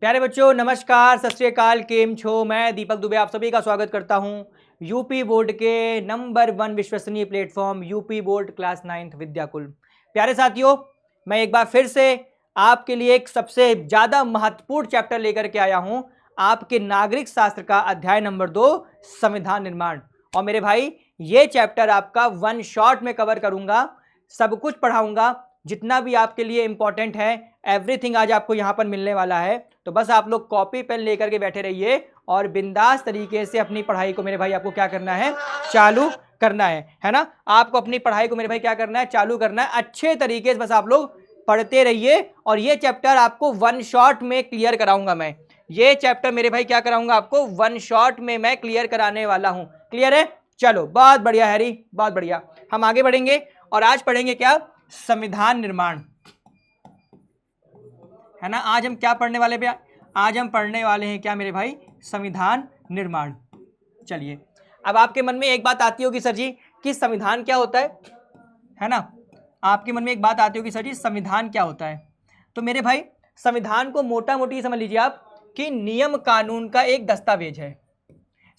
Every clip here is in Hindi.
प्यारे बच्चों नमस्कार, सत श्री अकाल, केम छो। मैं दीपक दुबे आप सभी का स्वागत करता हूं यूपी बोर्ड के नंबर 1 विश्वसनीय platform UP board class 9th Vidyakul. प्यारे साथियों, मैं एक बार फिर से आपके लिए एक सबसे ज़्यादा महत्वपूर्ण चैप्टर लेकर के आया हूं, आपके नागरिक शास्त्र का अध्याय नंबर 2 संविधान निर्माण। और मेरे भाई ये चैप्टर आपका वन शॉट में कवर करूंगा, सब कुछ पढ़ाऊंगा, जितना भी आपके लिए इंपॉर्टेंट है एवरीथिंग आज आपको यहाँ पर मिलने वाला है। तो बस आप लोग कॉपी पेन लेकर के बैठे रहिए और बिंदास तरीके से अपनी पढ़ाई को मेरे भाई आपको क्या करना है, चालू करना है ना। आपको अपनी पढ़ाई को मेरे भाई क्या करना है, चालू करना है अच्छे तरीके से। बस आप लोग पढ़ते रहिए और ये चैप्टर आपको वन शॉट में क्लियर कराऊंगा मैं। ये चैप्टर मेरे भाई क्या कराऊंगा आपको, वन शॉट में मैं क्लियर कराने वाला हूं। क्लियर है? चलो बहुत बढ़िया हैरी, बहुत बढ़िया। हम आगे बढ़ेंगे और आज पढ़ेंगे क्या, संविधान निर्माण, है ना। आज हम क्या पढ़ने वाले भैया, आज हम पढ़ने वाले हैं क्या मेरे भाई, संविधान निर्माण। चलिए, अब आपके मन में एक बात आती होगी सर जी कि संविधान क्या होता है ना। आपके मन में एक बात आती होगी सर जी संविधान क्या होता है। तो मेरे भाई संविधान को मोटा मोटी समझ लीजिए आप कि नियम कानून का एक दस्तावेज है।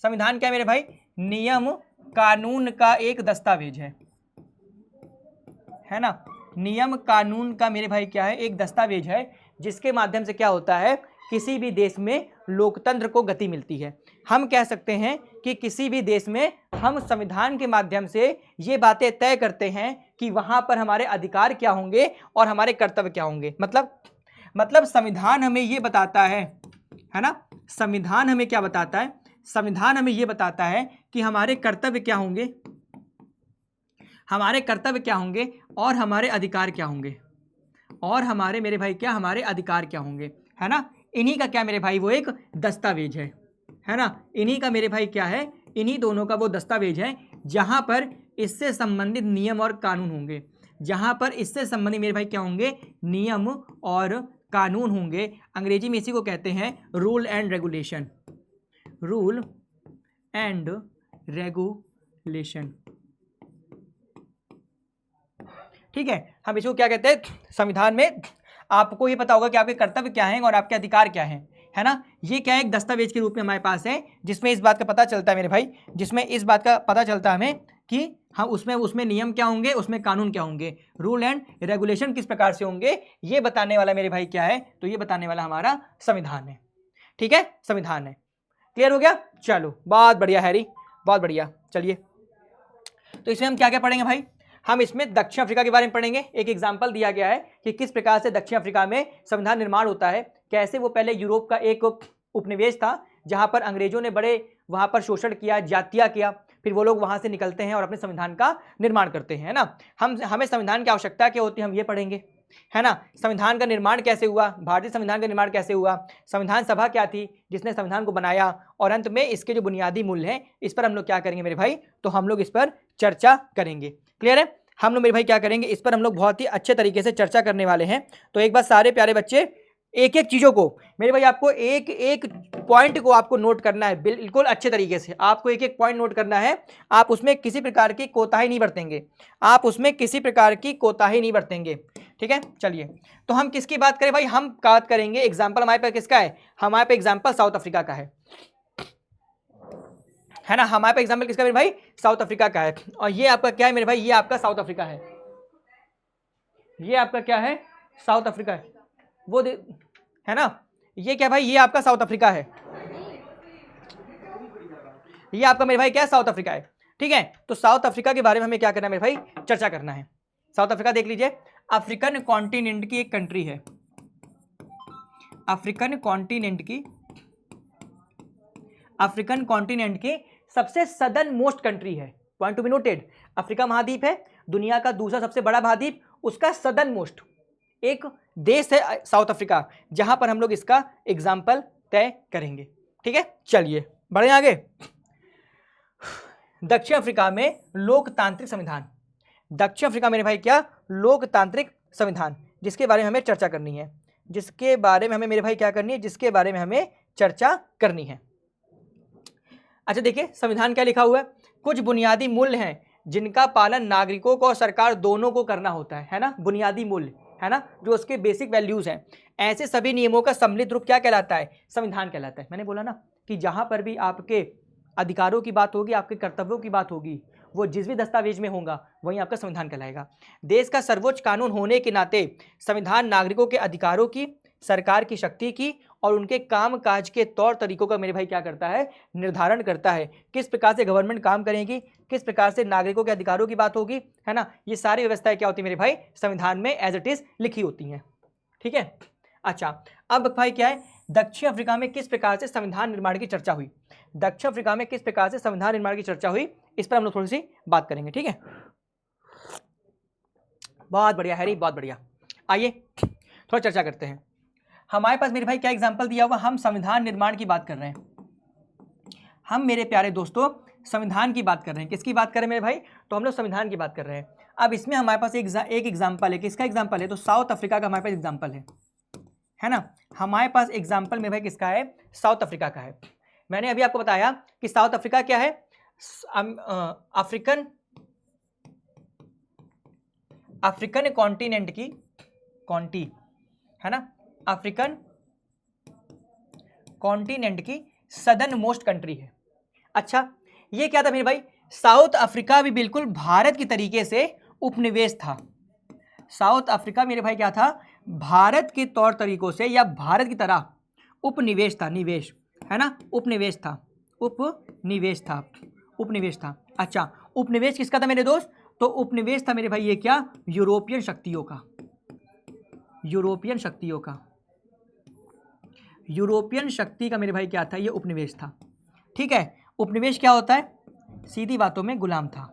संविधान क्या है मेरे भाई, नियम कानून का एक दस्तावेज है ना। नियम कानून का मेरे भाई क्या है, एक दस्तावेज है जिसके माध्यम से क्या होता है, किसी भी देश में लोकतंत्र को गति मिलती है। हम कह सकते हैं कि किसी भी देश में हम संविधान के माध्यम से ये बातें तय करते हैं कि वहां पर हमारे अधिकार क्या होंगे और हमारे कर्तव्य क्या होंगे। मतलब संविधान हमें ये बताता है ना। संविधान हमें क्या बताता है, संविधान हमें ये बताता है कि हमारे कर्तव्य क्या होंगे, हमारे कर्तव्य क्या होंगे और हमारे अधिकार क्या होंगे, और हमारे मेरे भाई क्या, हमारे अधिकार क्या होंगे, है ना। इन्हीं का क्या मेरे भाई वो एक दस्तावेज है ना। इन्हीं का मेरे भाई क्या है, इन्हीं दोनों का वो दस्तावेज है जहां पर इससे संबंधित नियम और कानून होंगे, जहां पर इससे संबंधित मेरे भाई क्या होंगे, नियम और कानून होंगे। अंग्रेजी में इसी को कहते हैं rule and regulation, rule and regulation. ठीक है, हम इसको क्या कहते हैं, संविधान में आपको ये पता होगा कि आपके कर्तव्य क्या हैं और आपके अधिकार क्या हैं, है ना। ये क्या है, एक दस्तावेज के रूप में हमारे पास है जिसमें इस बात का पता चलता है मेरे भाई, जिसमें इस बात का पता चलता है हमें कि हम उसमें नियम क्या होंगे, उसमें कानून क्या होंगे, रूल एंड रेगुलेशन किस प्रकार से होंगे, ये बताने वाला मेरे भाई क्या है, तो ये बताने वाला हमारा संविधान है। ठीक है, संविधान है। क्लियर हो गया? चलो बहुत बढ़िया हैरी, बहुत बढ़िया। चलिए, तो इसमें हम क्या क्या पढ़ेंगे भाई, हम इसमें दक्षिण अफ्रीका के बारे में पढ़ेंगे। एक एग्जाम्पल दिया गया है कि किस प्रकार से दक्षिण अफ्रीका में संविधान निर्माण होता है, कैसे वो पहले यूरोप का एक उपनिवेश था जहां पर अंग्रेजों ने बड़े वहां पर शोषण किया, जातिया किया, फिर वो लोग वहां से निकलते हैं और अपने संविधान का निर्माण करते हैं, है ना। हमें संविधान की आवश्यकता क्या होती है, हम ये पढ़ेंगे, है ना। संविधान का निर्माण कैसे हुआ, भारतीय संविधान का निर्माण कैसे हुआ, संविधान सभा क्या थी जिसने संविधान को बनाया, और अंत में इसके जो बुनियादी मूल्य हैं इस पर हम लोग क्या करेंगे मेरे भाई, तो हम लोग इस पर चर्चा करेंगे। क्लियर है? हम लोग मेरे भाई क्या करेंगे, इस पर हम लोग बहुत ही अच्छे तरीके से चर्चा करने वाले हैं। तो एक बार सारे प्यारे बच्चे एक एक चीजों को मेरे भाई, आपको एक एक पॉइंट को आपको नोट करना है, बिल्कुल अच्छे तरीके से आपको एक एक पॉइंट नोट करना है। आप उसमें किसी प्रकार की कोताही नहीं बरतेंगे, आप उसमें किसी प्रकार की कोताही नहीं बरतेंगे। ठीक है, चलिए, तो हम किसकी बात करें भाई, हम बात करेंगे एग्जाम्पल हमारे पास किसका है, हमारे पास एग्जाम्पल साउथ अफ्रीका का है ना। हमारे पास एग्जाम्पल किसका मेरे भाई, साउथ अफ्रीका का है। और ये आपका क्या है मेरे भाई, ये आपका साउथ अफ्रीका है, ये आपका क्या है, साउथ अफ्रीका है, वो है ना। ये क्या भाई, ये आपका साउथ अफ्रीका है, ये आपका मेरे भाई क्या है, साउथ अफ्रीका है। ठीक है, तो साउथ अफ्रीका के बारे में हमें क्या करना है मेरे भाई, चर्चा करना है। साउथ अफ्रीका देख लीजिए, अफ्रीकन कॉन्टिनेंट की एक कंट्री है, अफ्रीकन कॉन्टिनेंट की सबसे सदर्न मोस्ट कंट्री है। Point to be noted, Africa महाद्वीप है, दुनिया का दूसरा सबसे बड़ा महाद्वीप, उसका सदर्न मोस्ट एक देश है साउथ अफ्रीका, जहां पर हम लोग इसका एग्जाम्पल तय करेंगे। ठीक है, चलिए बढ़े आगे। दक्षिण अफ्रीका में लोकतांत्रिक संविधान, दक्षिण अफ्रीका मेरे भाई क्या, लोकतांत्रिक संविधान, जिसके बारे में हमें चर्चा करनी है, जिसके बारे में हमें मेरे भाई क्या करनी है, जिसके बारे में हमें चर्चा करनी है। अच्छा देखिए, संविधान क्या लिखा हुआ है, कुछ बुनियादी मूल्य हैं जिनका पालन नागरिकों को और सरकार दोनों को करना होता है ना। बुनियादी मूल्य, है ना, जो उसके बेसिक वैल्यूज हैं। ऐसे सभी नियमों का सम्मिलित रूप क्या कहलाता है? संविधान कहलाता है। मैंने बोला ना कि जहां पर भी आपके अधिकारों की बात होगी, आपके कर्तव्यों की बात होगी, वो जिस भी दस्तावेज में होगा वही आपका संविधान कहलाएगा। देश का सर्वोच्च कानून होने के नाते संविधान नागरिकों के अधिकारों की, सरकार की शक्ति की और उनके काम काज के तौर तरीकों का मेरे भाई क्या करता है? निर्धारण करता है। किस प्रकार से गवर्नमेंट काम करेगी, किस प्रकार से नागरिकों के अधिकारों की बात होगी, है ना, ये सारी व्यवस्थाएं क्या होती है मेरे भाई? संविधान में एज इट इज लिखी होती हैं। ठीक है। अच्छा, अब भाई क्या है, दक्षिण अफ्रीका में किस प्रकार से संविधान निर्माण की चर्चा हुई? दक्षिण अफ्रीका में किस प्रकार से संविधान निर्माण की चर्चा हुई, इस पर हम लोग थोड़ी सी बात करेंगे। ठीक है, बहुत बढ़िया हैरी, बहुत बढ़िया। आइए थोड़ा चर्चा करते हैं। हमारे पास मेरे भाई क्या एग्जाम्पल दिया हुआ? हम संविधान निर्माण की बात कर रहे हैं। हम मेरे प्यारे दोस्तों संविधान की बात कर रहे हैं। किसकी बात कर रहे हैं मेरे भाई? तो हम लोग संविधान की बात कर रहे हैं। अब इसमें हमारे पास एक एग्जाम्पल है। किसका एग्जाम्पल है? तो साउथ अफ्रीका का हमारे पास एग्जाम्पल है ना। हमारे पास एग्जाम्पल मेरे भाई किसका है? साउथ अफ्रीका का है। मैंने अभी आपको बताया कि साउथ अफ्रीका क्या है? अफ्रीकन कॉन्टिनेंट की है ना, अफ्रीकन कॉन्टिनेंट की सदर्न मोस्ट कंट्री है। अच्छा, ये क्या था मेरे भाई? साउथ अफ्रीका भी बिल्कुल भारत की तरीके से उपनिवेश था। साउथ अफ्रीका मेरे भाई क्या था? भारत के तौर तरीकों से या भारत की तरह उपनिवेश था। निवेश है ना, उपनिवेश था, उपनिवेश था। अच्छा, उपनिवेश किसका था मेरे दोस्त? तो उपनिवेश था मेरे भाई ये क्या? यूरोपियन शक्तियों का। यूरोपियन शक्ति का मेरे भाई क्या था? ये उपनिवेश था। ठीक है, उपनिवेश क्या होता है? सीधी बातों में गुलाम था।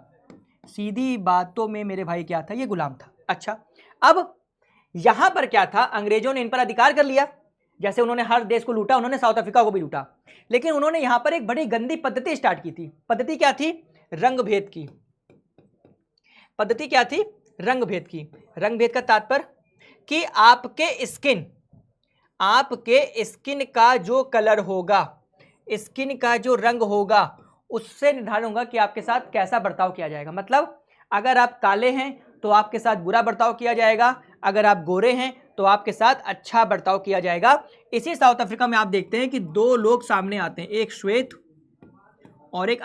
सीधी बातों में मेरे भाई क्या था? ये गुलाम था। अच्छा, अब यहां पर क्या था? अंग्रेजों ने इन पर अधिकार कर लिया। जैसे उन्होंने हर देश को लूटा, उन्होंने साउथ अफ्रीका को भी लूटा। लेकिन उन्होंने यहां पर एक बड़ी गंदी पद्धति स्टार्ट की थी। पद्धति क्या थी? रंगभेद की। पद्धति क्या थी? रंगभेद की। रंगभेद का तात्पर्य कि आपके स्किन का जो कलर होगा, स्किन का जो रंग होगा, उससे निर्धारण होगा कि आपके साथ कैसा बर्ताव किया जाएगा। मतलब अगर आप काले हैं तो आपके साथ बुरा बर्ताव किया जाएगा, अगर आप गोरे हैं तो आपके साथ अच्छा बर्ताव किया जाएगा। इसी साउथ अफ्रीका में आप देखते हैं कि दो लोग सामने आते हैं, एक श्वेत और एक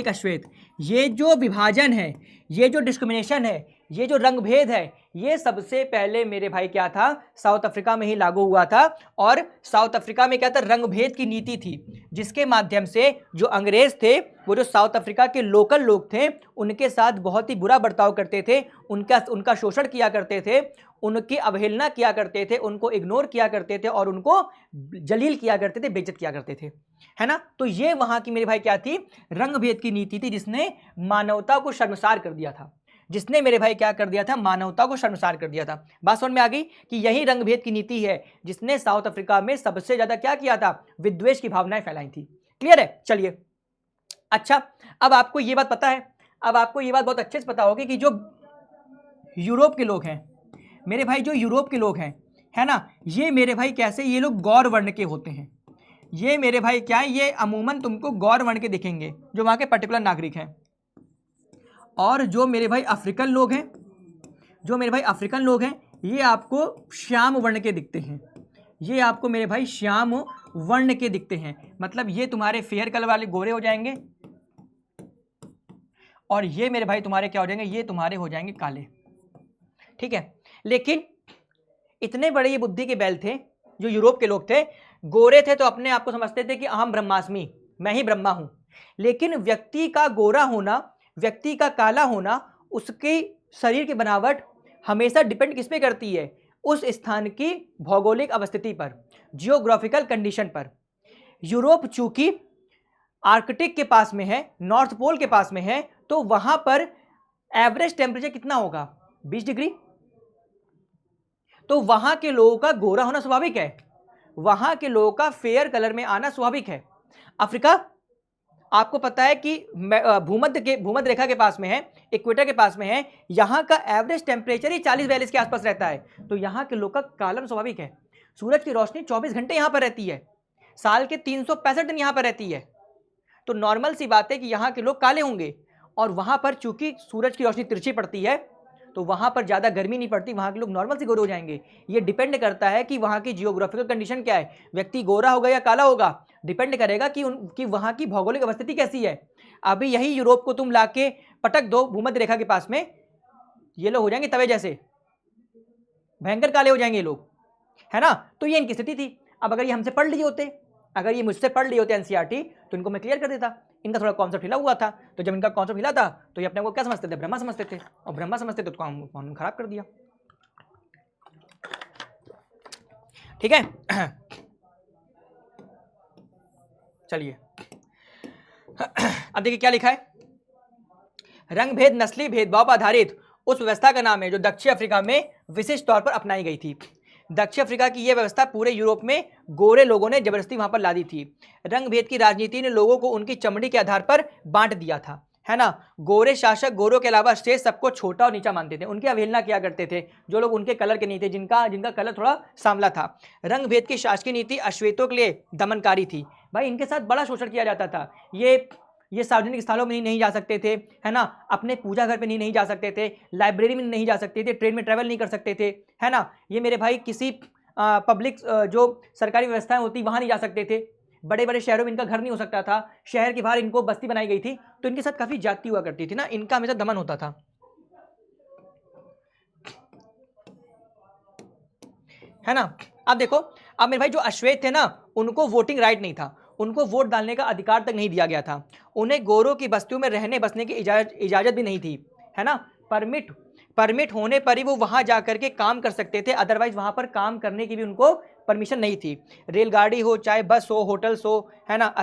अश्वेत। ये जो विभाजन है, ये जो डिस्क्रिमिनेशन है, ये जो रंगभेद है, ये सबसे पहले मेरे भाई क्या था? साउथ अफ्रीका में ही लागू हुआ था। और साउथ अफ्रीका में क्या था? रंगभेद की नीति थी, जिसके माध्यम से जो अंग्रेज थे वो जो साउथ अफ्रीका के लोकल लोग थे उनके साथ बहुत ही बुरा बर्ताव करते थे, उनका शोषण किया करते थे, उनकी अवहेलना किया करते थे, उनको इग्नोर किया करते थे और उनको जलील किया करते थे, बेइज्जत किया करते थे, है ना। तो ये वहां की मेरे भाई क्या थी? रंगभेद की नीति थी, जिसने मानवता को शर्मसार कर दिया था। जिसने मेरे भाई क्या कर दिया था? मानवता को शर्मसार कर दिया था। बात समझ में आ गई कि यही रंगभेद की नीति है जिसने साउथ अफ्रीका में सबसे ज्यादा क्या किया था? विद्वेष की भावनाएं फैलाई थी। क्लियर है? चलिए, अच्छा, अब आपको ये बात पता है, अब आपको ये बात बहुत अच्छे से पता होगी कि जो यूरोप के लोग हैं मेरे भाई, जो यूरोप के लोग हैं, है ना, ये मेरे भाई कैसे? ये लोग गौर वर्ण के होते हैं। ये मेरे भाई क्या है? ये अमूमन तुमको गौर वर्ण के दिखेंगे, जो वहां के पर्टिकुलर नागरिक हैं। और जो मेरे भाई अफ्रीकन लोग हैं, ये आपको श्याम वर्ण के दिखते हैं। ये आपको मेरे भाई श्याम वर्ण के दिखते हैं। मतलब ये तुम्हारे फेयर कलर वाले गोरे हो जाएंगे और ये मेरे भाई तुम्हारे क्या हो जाएंगे? ये तुम्हारे हो जाएंगे काले। ठीक है, लेकिन इतने बड़े ये बुद्धि के बैल थे जो यूरोप के लोग थे। गोरे थे तो अपने आप को समझते थे कि अहम ब्रह्मास्मि, मैं ही ब्रह्मा हूं। लेकिन व्यक्ति का गोरा होना, व्यक्ति का काला होना, उसके शरीर की बनावट हमेशा डिपेंड किस पे करती है? उस स्थान की भौगोलिक अवस्थिति पर, जियोग्राफिकल कंडीशन पर। यूरोप चूंकि आर्कटिक के पास में है, नॉर्थ पोल के पास में है, तो वहां पर एवरेज टेम्परेचर कितना होगा? 20 डिग्री। तो वहां के लोगों का गोरा होना स्वाभाविक है, वहां के लोगों का फेयर कलर में आना स्वाभाविक है। अफ्रीका आपको पता है कि भूमध्य रेखा के पास में है, इक्वेटर के पास में है, यहां का एवरेज टेम्परेचर ही 40-42 के आसपास रहता है। तो यहां के लोग का कालन स्वाभाविक है। सूरज की रोशनी 24 घंटे यहां पर रहती है, साल के 365 दिन यहां पर रहती है। तो नॉर्मल सी बात है कि यहां के लोग काले होंगे। और वहां पर चूंकि सूरज की रोशनी तिरछी पड़ती है तो वहाँ पर ज़्यादा गर्मी नहीं पड़ती, वहाँ के लोग नॉर्मल से गोरे हो जाएंगे। ये डिपेंड करता है कि वहाँ की जियोग्राफिकल कंडीशन क्या है, व्यक्ति गोरा होगा या काला होगा, डिपेंड करेगा कि वहाँ की भौगोलिक अवस्थिति कैसी है। अभी यही यूरोप को तुम लाके पटक दो भूमध्य रेखा के पास में, ये लोग हो जाएंगे तवे जैसे, भयंकर काले हो जाएंगे ये लोग, है ना। तो ये इनकी स्थिति थी। अब अगर ये हमसे पढ़ लिए होते, अगर ये मुझसे पढ़ लिए होते एनसीईआरटी, तो इनको मैं क्लियर कर देता। इनका थोड़ा कॉन्सेप्ट हिला हुआ था, तो जब इनका कॉन्सेप्ट हिला था तो ये अपने को क्या समझते थे, ब्रह्मा समझते थे, और ब्रह्मा समझते थे तो काम खराब कर दिया। ठीक है, चलिए अब देखिए क्या लिखा है। रंग भेद नस्ली भेदभाव पर आधारित उस व्यवस्था का नाम है जो दक्षिण अफ्रीका में विशिष्ट तौर पर अपनाई गई थी। दक्षिण अफ्रीका की यह व्यवस्था पूरे यूरोप में गोरे लोगों ने जबरदस्ती वहां पर ला दी थी। रंग भेद की राजनीति ने लोगों को उनकी चमड़ी के आधार पर बांट दिया था, है ना। गोरे शासक गोरों के अलावा शेष सबको छोटा और नीचा मानते थे, उनकी अवहेलना किया करते थे जो लोग उनके कलर के नहीं थे, जिनका कलर थोड़ा सांवला था। रंग भेद की शासकीय नीति अश्वेतों के लिए दमनकारी थी। भाई इनके साथ बड़ा शोषण किया जाता था। ये सार्वजनिक स्थलों में नहीं जा सकते थे, है ना, अपने पूजा घर पे नहीं जा सकते थे, लाइब्रेरी में नहीं जा सकते थे, ट्रेन में ट्रैवल नहीं कर सकते थे, है ना। ये मेरे भाई किसी पब्लिक जो सरकारी व्यवस्थाएं होती वहां नहीं जा सकते थे। बड़े बड़े शहरों में इनका घर नहीं हो सकता था, शहर के बाहर इनको बस्ती बनाई गई थी। तो इनके साथ काफी जाति हुआ करती थी ना, इनका हमेशा दमन होता था, है ना। अब देखो, अब मेरे भाई जो अश्वेत थे ना, उनको वोटिंग राइट नहीं था, उनको वोट डालने का अधिकार तक नहीं दिया गया था। उन्हें गोरों की बस्तियों में रहने बसने की इजाजत भी नहीं थी, है ना। परमिट होने पर ही वो वहां जाकर के काम कर सकते थे, अदरवाइज वहां पर काम करने की भी उनको परमिशन नहीं थी। रेलगाड़ी हो, चाहे बस हो, होटल्स हो, है ना,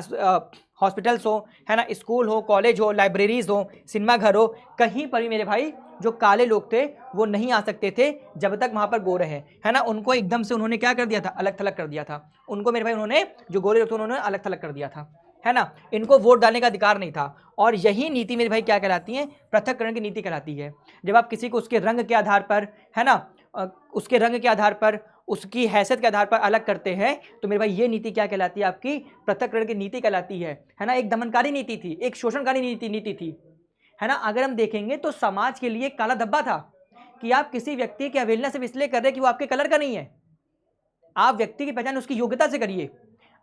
हॉस्पिटल्स हो, है ना, स्कूल हो, कॉलेज हो, लाइब्रेरीज हो, सिनेमा घर हो, कहीं पर भी मेरे भाई जो काले लोग थे वो नहीं आ सकते थे जब तक वहां पर गोरे हैं, है ना। उनको एकदम से उन्होंने क्या कर दिया था, अलग थलग कर दिया था। उनको मेरे भाई उन्होंने, जो गोरे लोग थे उन्होंने अलग थलग कर दिया था, है ना। इनको वोट डालने का अधिकार नहीं था। और यही नीति मेरे भाई क्या कहलाती है, पृथक्करण की नीति कहलाती है। जब आप किसी को उसके रंग के आधार पर, है ना, उसके रंग के आधार पर, उसकी हैसियत के आधार पर अलग करते हैं, तो मेरे भाई ये नीति क्या कहलाती है, आपकी पृथक्करण की नीति कहलाती है ना। एक दमनकारी नीति थी, एक शोषणकारी नीति थी, है ना। अगर हम देखेंगे तो समाज के लिए काला धब्बा था कि आप किसी व्यक्ति की अवहेलना सिर्फ इसलिए कर रहे हैं कि वो आपके कलर का नहीं है। आप व्यक्ति की पहचान उसकी योग्यता से करिए,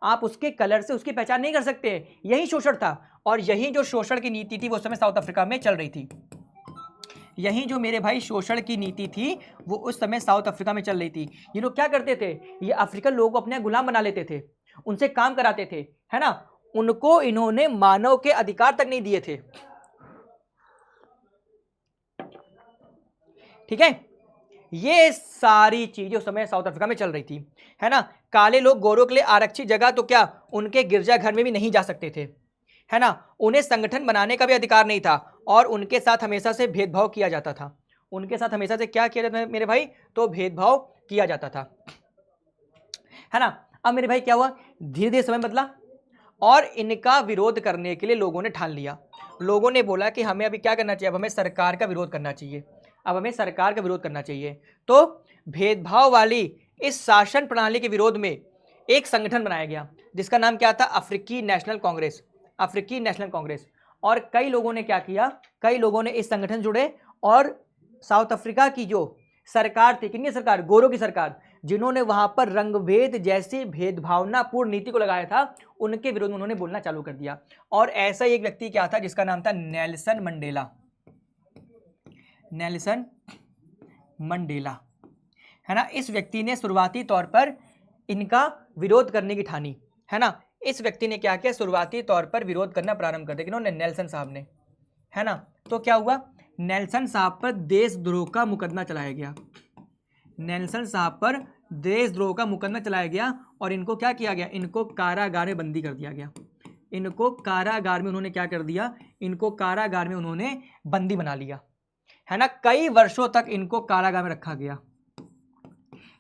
आप उसके कलर से उसकी पहचान नहीं कर सकते। यही शोषण था, और यही जो शोषण की नीति थी वो उस समय साउथ अफ्रीका में चल रही थी। यही जो मेरे भाई शोषण की नीति थी वो उस समय साउथ अफ्रीका में चल रही थी। ये लोग क्या करते थे, ये अफ्रीकन लोगों को अपने गुलाम बना लेते थे, उनसे काम कराते थे, है ना। उनको इन्होंने मानव के अधिकार तक नहीं दिए थे, ठीक है। ये सारी चीजें उस समय साउथ अफ्रीका में चल रही थी, है ना। काले लोग गोरों के लिए आरक्षित जगह तो क्या, उनके गिरजाघर में भी नहीं जा सकते थे, है ना। उन्हें संगठन बनाने का भी अधिकार नहीं था, और उनके साथ हमेशा से भेदभाव किया जाता था। उनके साथ हमेशा से क्या किया जाता था मेरे भाई, तो भेदभाव किया जाता था, है ना। अब मेरे भाई क्या हुआ, धीरे धीरे समय बदला और इनका विरोध करने के लिए लोगों ने ठान लिया। लोगों ने बोला कि हमें अभी क्या करना चाहिए, अब हमें सरकार का विरोध करना चाहिए, अब हमें सरकार का विरोध करना चाहिए। तो भेदभाव वाली इस शासन प्रणाली के विरोध में एक संगठन बनाया गया जिसका नाम क्या था, अफ्रीकी नेशनल कांग्रेस, अफ्रीकी नेशनल कांग्रेस। और कई लोगों ने क्या किया, कई लोगों ने इस संगठन जुड़े और साउथ अफ्रीका की जो सरकार थी, कितनी सरकार, गोरों की सरकार, जिन्होंने वहां पर रंगभेद जैसी भेदभावनापूर्ण नीति को लगाया था, उनके विरोध में उन्होंने बोलना चालू कर दिया। और ऐसा एक व्यक्ति क्या था जिसका नाम था नेल्सन मंडेला, नेल्सन मंडेला, है ना। इस व्यक्ति ने शुरुआती तौर पर इनका विरोध करने की ठानी, है ना। इस व्यक्ति ने क्या किया, शुरुआती तौर पर विरोध करना प्रारंभ कर दिया, किन्होंने, नेल्सन साहब ने, है ना। तो क्या हुआ, नेल्सन साहब पर देशद्रोह का मुकदमा चलाया गया, नेल्सन साहब पर देशद्रोह का मुकदमा चलाया गया, और इनको क्या किया गया, इनको कारागार में बंदी कर दिया गया। इनको कारागार में उन्होंने क्या कर दिया, इनको कारागार में उन्होंने बंदी बना लिया, है ना। कई वर्षों तक इनको कारागार में रखा गया,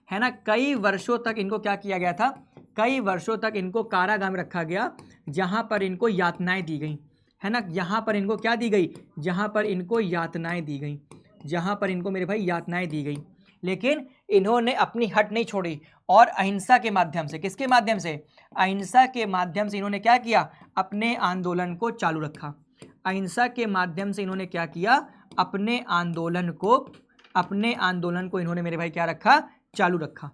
है ना। कई वर्षों तक इनको क्या किया गया था, कई वर्षों तक इनको कारागार में रखा गया, जहां पर इनको यातनाएं दी गई, है ना। यहाँ पर इनको क्या दी गई, जहाँ पर इनको यातनाएं दी गई, जहाँ पर इनको मेरे भाई यातनाएं दी गई। लेकिन इन्होंने अपनी हट नहीं छोड़ी, और अहिंसा के माध्यम से, किसके माध्यम से, अहिंसा के माध्यम से इन्होंने क्या किया, अपने आंदोलन को चालू रखा। अहिंसा के माध्यम से इन्होंने क्या किया, अपने आंदोलन को अपने आंदोलन को इन्होंने मेरे भाई क्या रखा, चालू रखा।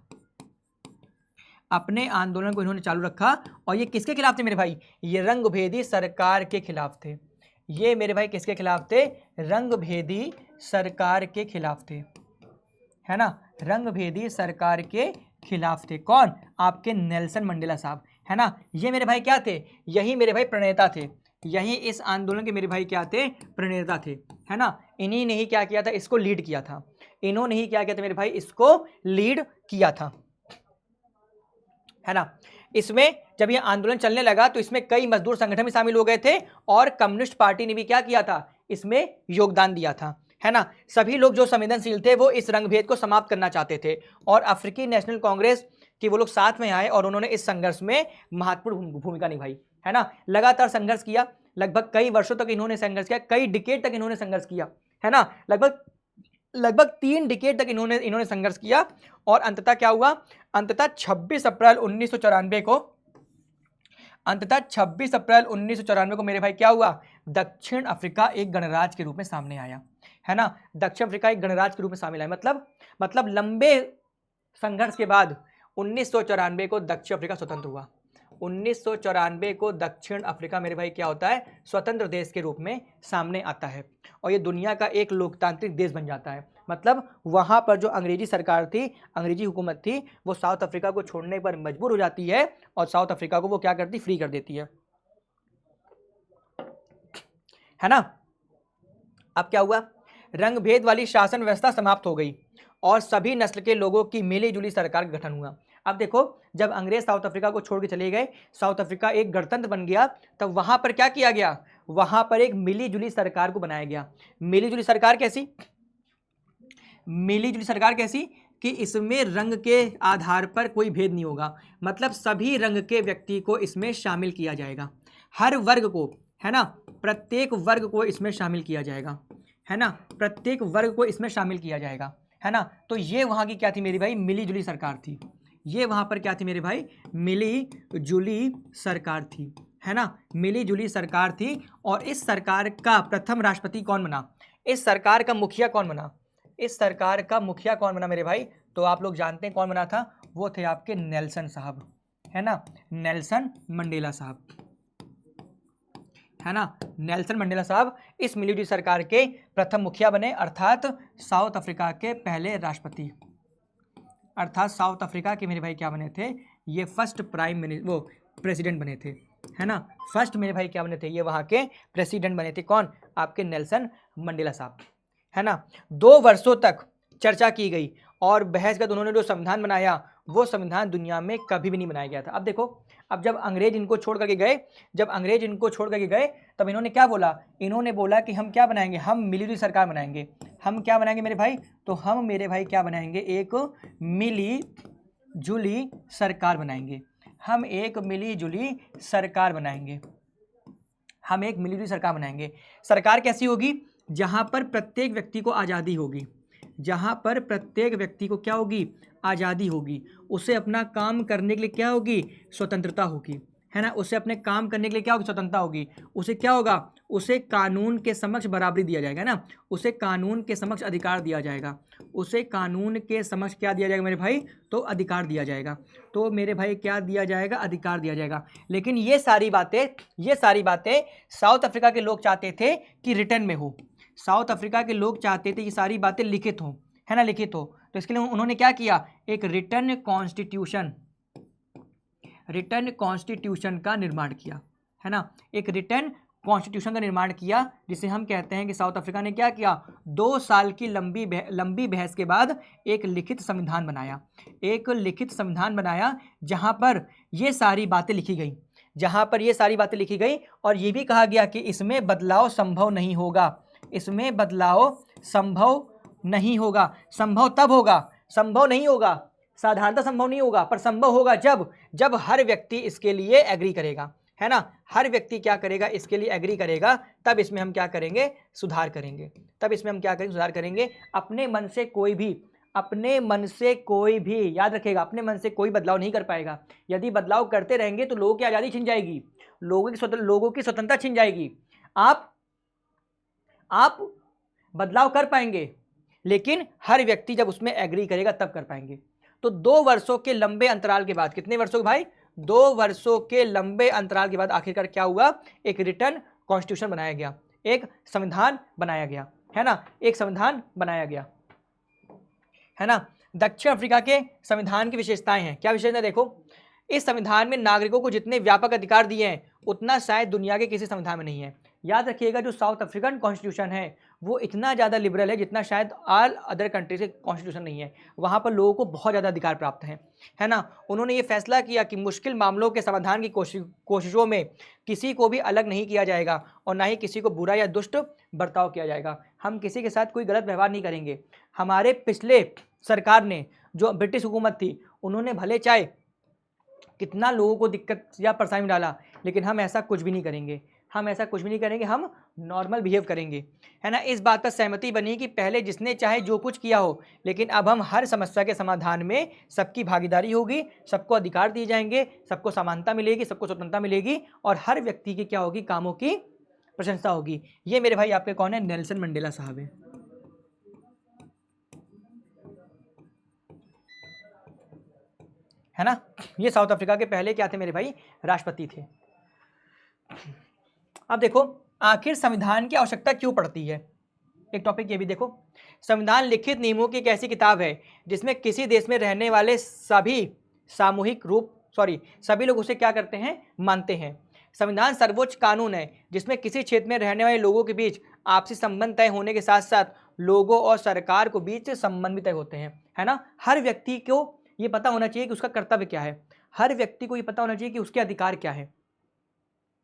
अपने आंदोलन को इन्होंने चालू रखा। और ये किसके खिलाफ थे मेरे भाई, ये रंगभेदी सरकार के खिलाफ थे। ये मेरे भाई किसके खिलाफ थे, रंगभेदी सरकार के खिलाफ थे, है ना, रंगभेदी सरकार के खिलाफ थे। कौन, आपके नेल्सन मंडेला साहब, है ना। ये मेरे भाई क्या थे, यही मेरे भाई प्रणेता थे, यही इस आंदोलन के मेरे भाई क्या थे, प्रणेता थे, है ना। इन्हीं ने ही क्या किया था, इसको लीड किया था, इन्होंने ही क्या किया था मेरे भाई, इसको लीड किया था, है ना। इसमें जब ये आंदोलन चलने लगा तो इसमें कई मजदूर संगठन भी शामिल हो गए थे और कम्युनिस्ट पार्टी ने भी क्या किया था, इसमें योगदान दिया था, है ना। सभी लोग जो संवेदनशील थे वो इस रंगभेद को समाप्त करना चाहते थे और अफ्रीकी नेशनल कांग्रेस की वो लोग साथ में आए और उन्होंने इस संघर्ष में महत्वपूर्ण भूमिका निभाई, है ना। लगातार संघर्ष किया, लगभग कई वर्षों तक इन्होंने संघर्ष किया, कई डिकेड तक इन्होंने संघर्ष किया, है ना। लगभग 3 डिकेड तक इन्होंने संघर्ष किया और अंततः क्या हुआ, अंततः 26 अप्रैल 1994 को, अंततः 26 अप्रैल 1994 को मेरे भाई क्या हुआ, दक्षिण अफ्रीका एक गणराज्य के रूप में सामने आया, है ना। दक्षिण अफ्रीका एक गणराज्य के रूप में सामने आया, मतलब लंबे संघर्ष के बाद 1994 को दक्षिण अफ्रीका स्वतंत्र हुआ। 1994 को दक्षिण अफ्रीका मेरे भाई क्या होता है, स्वतंत्र देश के रूप में सामने आता है और ये दुनिया का एक लोकतांत्रिक देश बन जाता है। मतलब वहाँ पर जो अंग्रेजी सरकार थी, अंग्रेजी हुकूमत थी, वो साउथ अफ्रीका को छोड़ने पर मजबूर हो जाती है और साउथ अफ्रीका को वो क्या करती, फ्री कर देती है ना। अब क्या हुआ, रंगभेद वाली शासन व्यवस्था समाप्त हो गई और सभी नस्ल के लोगों की मिली जुली सरकार का गठन हुआ। अब देखो, जब अंग्रेज साउथ अफ्रीका को छोड़ के चले गए, साउथ अफ्रीका एक गणतंत्र बन गया, तब वहां पर क्या किया गया, वहां पर एक मिली जुली सरकार को बनाया गया। मिली जुली सरकार कैसी, मिली जुली सरकार कैसी कि इसमें रंग के आधार पर कोई भेद नहीं होगा, मतलब सभी रंग के व्यक्ति को इसमें शामिल किया जाएगा, हर वर्ग को, है ना, प्रत्येक वर्ग को इसमें शामिल किया जाएगा, है ना, प्रत्येक वर्ग को इसमें शामिल किया जाएगा, है ना। तो ये वहां की क्या थी मेरी भाई, मिली जुली सरकार थी। ये वहां पर क्या थी मेरे भाई, मिली जुली सरकार थी, है ना, मिली जुली सरकार थी। और इस सरकार का प्रथम राष्ट्रपति कौन बना, इस सरकार का मुखिया कौन बना, इस सरकार का मुखिया कौन बना मेरे भाई, तो आप लोग जानते हैं कौन बना था, वो थे आपके नेल्सन साहब, है ना, नेल्सन मंडेला साहब, है ना। नेल्सन मंडेला साहब इस मिलिट्री सरकार के प्रथम मुखिया बने, अर्थात साउथ अफ्रीका के पहले राष्ट्रपति, अर्थात साउथ अफ्रीका के मेरे भाई क्या बने थे, ये फर्स्ट प्राइम मिनिस्टर, वो प्रेसिडेंट बने थे, है ना। फर्स्ट मेरे भाई क्या बने थे, ये वहाँ के प्रेसिडेंट बने थे, कौन, आपके नेल्सन मंडेला साहब, है ना। 2 वर्षों तक चर्चा की गई और बहस कर उन्होंने जो संविधान बनाया वो संविधान दुनिया में कभी भी नहीं बनाया गया था। अब देखो, अब जब अंग्रेज इनको छोड़ करके गए, जब अंग्रेज इनको छोड़ करके गए, तब इन्होंने क्या बोला, इन्होंने बोला कि हम क्या बनाएंगे, हम मिलिट्री सरकार बनाएंगे। हम क्या बनाएंगे मेरे भाई, तो हम मेरे भाई क्या बनाएंगे, एक मिली जुली सरकार बनाएंगे, हम एक मिली जुली सरकार बनाएंगे, हम एक मिली जुली सरकार बनाएंगे। सरकार कैसी होगी, जहां पर प्रत्येक व्यक्ति को आज़ादी होगी, जहां पर प्रत्येक व्यक्ति को क्या होगी, आज़ादी होगी, उसे अपना काम करने के लिए क्या होगी, स्वतंत्रता होगी, है ना, उसे अपने काम करने के लिए क्या होगी, स्वतंत्रता होगी। उसे क्या होगा, उसे कानून के समक्ष बराबरी दिया जाएगा ना, उसे कानून के समक्ष अधिकार दिया जाएगा, उसे कानून के समक्ष क्या दिया जाएगा मेरे भाई, तो अधिकार दिया जाएगा, तो मेरे भाई क्या दिया जाएगा, अधिकार दिया जाएगा। लेकिन ये सारी बातें साउथ अफ्रीका के लोग चाहते थे कि रिटर्न में हो, साउथ अफ्रीका के लोग चाहते थे कि सारी बातें लिखित हो, है ना, लिखित हो। तो इसके लिए उन्होंने क्या किया, एक रिटर्न कॉन्स्टिट्यूशन का निर्माण किया, है ना, एक रिटर्न कॉन्स्टिट्यूशन का निर्माण किया, जिसे हम कहते हैं कि साउथ अफ्रीका ने क्या किया, 2 साल की लंबी बहस के बाद एक लिखित संविधान बनाया, एक लिखित संविधान बनाया जहां पर ये सारी बातें लिखी गई, जहां पर ये सारी बातें लिखी गई और ये भी कहा गया कि इसमें बदलाव संभव नहीं होगा, इसमें बदलाव संभव नहीं होगा। संभव तब होगा, संभव नहीं होगा, साधारणतः संभव नहीं होगा, पर संभव होगा जब हर व्यक्ति इसके लिए एग्री करेगा, है ना, हर व्यक्ति क्या करेगा, इसके लिए एग्री करेगा, तब इसमें हम क्या करेंगे, सुधार करेंगे, तब इसमें हम क्या करेंगे, सुधार करेंगे। अपने मन से कोई भी याद रखेगा, अपने मन से कोई बदलाव नहीं कर पाएगा। यदि बदलाव करते रहेंगे तो लोगों की आज़ादी छिन जाएगी, लोगों की स्वतंत्रता छिन जाएगी। आप बदलाव कर पाएंगे, लेकिन हर व्यक्ति जब उसमें एग्री करेगा तब कर पाएंगे। तो 2 वर्षों के लंबे अंतराल के बाद, कितने वर्षों के भाई, 2 वर्षों के लंबे अंतराल के बाद आखिरकार क्या हुआ, एक रिटर्न कॉन्स्टिट्यूशन बनाया गया, एक संविधान बनाया गया, है ना, एक संविधान बनाया गया, है ना। दक्षिण अफ्रीका के संविधान की विशेषताएं हैं, क्या विशेषता देखो, इस संविधान में नागरिकों को जितने व्यापक अधिकार दिए हैं उतना शायद दुनिया के किसी संविधान में नहीं है। याद रखिएगा जो साउथ अफ्रीकन कॉन्स्टिट्यूशन है वो इतना ज़्यादा लिबरल है जितना शायद ऑल अदर कंट्रीज के कॉन्स्टिट्यूशन नहीं है। वहाँ पर लोगों को बहुत ज़्यादा अधिकार प्राप्त है ना। उन्होंने ये फैसला किया कि मुश्किल मामलों के समाधान की कोशिशों में किसी को भी अलग नहीं किया जाएगा और ना ही किसी को बुरा या दुष्ट बर्ताव किया जाएगा। हम किसी के साथ कोई गलत व्यवहार नहीं करेंगे। हमारे पिछले सरकार ने, जो ब्रिटिश हुकूमत थी, उन्होंने भले चाहे कितना लोगों को दिक्कत या परेशानी में डाला, लेकिन हम ऐसा कुछ भी नहीं करेंगे, हम ऐसा कुछ भी नहीं करेंगे, हम नॉर्मल बिहेव करेंगे, है ना। इस बात पर सहमति बनी कि पहले जिसने चाहे जो कुछ किया हो, लेकिन अब हम हर समस्या के समाधान में सबकी भागीदारी होगी, सबको अधिकार दिए जाएंगे, सबको समानता मिलेगी, सबको स्वतंत्रता मिलेगी और हर व्यक्ति की क्या होगी, कामों की प्रशंसा होगी। ये मेरे भाई आपके कौन है, नेल्सन मंडेला साहब है, है ना। ये साउथ अफ्रीका के पहले क्या थे मेरे भाई, राष्ट्रपति थे। अब देखो आखिर संविधान की आवश्यकता क्यों पड़ती है, एक टॉपिक ये भी देखो। संविधान लिखित नियमों की एक ऐसी किताब है जिसमें किसी देश में रहने वाले सभी लोग उसे क्या करते हैं, मानते हैं। संविधान सर्वोच्च कानून है जिसमें किसी क्षेत्र में रहने वाले लोगों के बीच आपसी संबंध तय होने के साथ साथ लोगों और सरकार को बीच संबंध भी तय होते हैं, है ना। हर व्यक्ति को ये पता होना चाहिए कि उसका कर्तव्य क्या है, हर व्यक्ति को ये पता होना चाहिए कि उसके अधिकार क्या है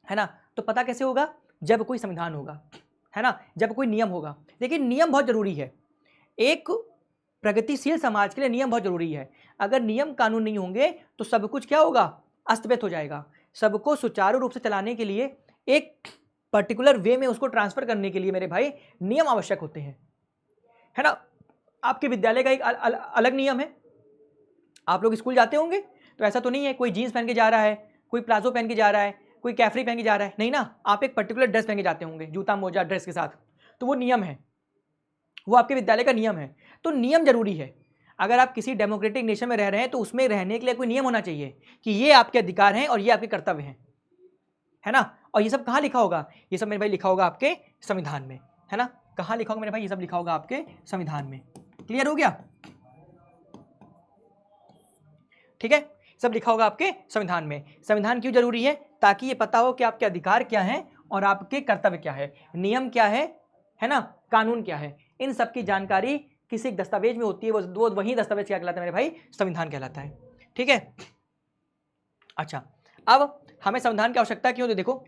ना। तो पता कैसे होगा, जब कोई संविधान होगा, है ना, जब कोई नियम होगा। लेकिन नियम बहुत जरूरी है, एक प्रगतिशील समाज के लिए नियम बहुत जरूरी है। अगर नियम कानून नहीं होंगे तो सब कुछ क्या होगा, अस्त व्यस्त हो जाएगा। सबको सुचारू रूप से चलाने के लिए, एक पर्टिकुलर वे में उसको ट्रांसफर करने के लिए मेरे भाई नियम आवश्यक होते हैं, है ना। आपके विद्यालय का एक अलग नियम है। आप लोग स्कूल जाते होंगे तो ऐसा तो नहीं है कोई जीन्स पहन के जा रहा है, कोई प्लाजो पहन के जा रहा है, कोई कैफरी पहन के जा रहा है, नहीं ना। आप एक पर्टिकुलर ड्रेस पहन के जाते होंगे, जूता मोजा ड्रेस के साथ, तो वो नियम है, वो आपके विद्यालय का नियम है। तो नियम जरूरी है। अगर आप किसी डेमोक्रेटिक नेशन में रह रहे हैं तो उसमें रहने के लिए कोई नियम होना चाहिए कि ये आपके अधिकार हैं और ये आपके कर्तव्य हैं, है ना। और ये सब कहाँ लिखा होगा, ये सब मेरे भाई लिखा होगा आपके संविधान में, है ना। कहाँ लिखा होगा मेरे भाई, ये सब लिखा होगा आपके संविधान में। क्लियर हो गया, ठीक है, सब लिखा होगा आपके संविधान में। संविधान क्यों जरूरी है, ताकि ये पता हो कि आपके अधिकार क्या हैं और आपके कर्तव्य क्या है, नियम क्या है ना, कानून क्या है। इन सब की जानकारी किसी दस्तावेज में होती है, वो वही दस्तावेज क्या कहलाता है मेरे भाई, संविधान कहलाता है, ठीक है। अच्छा, अब हमें संविधान की आवश्यकता क्यों, तो देखो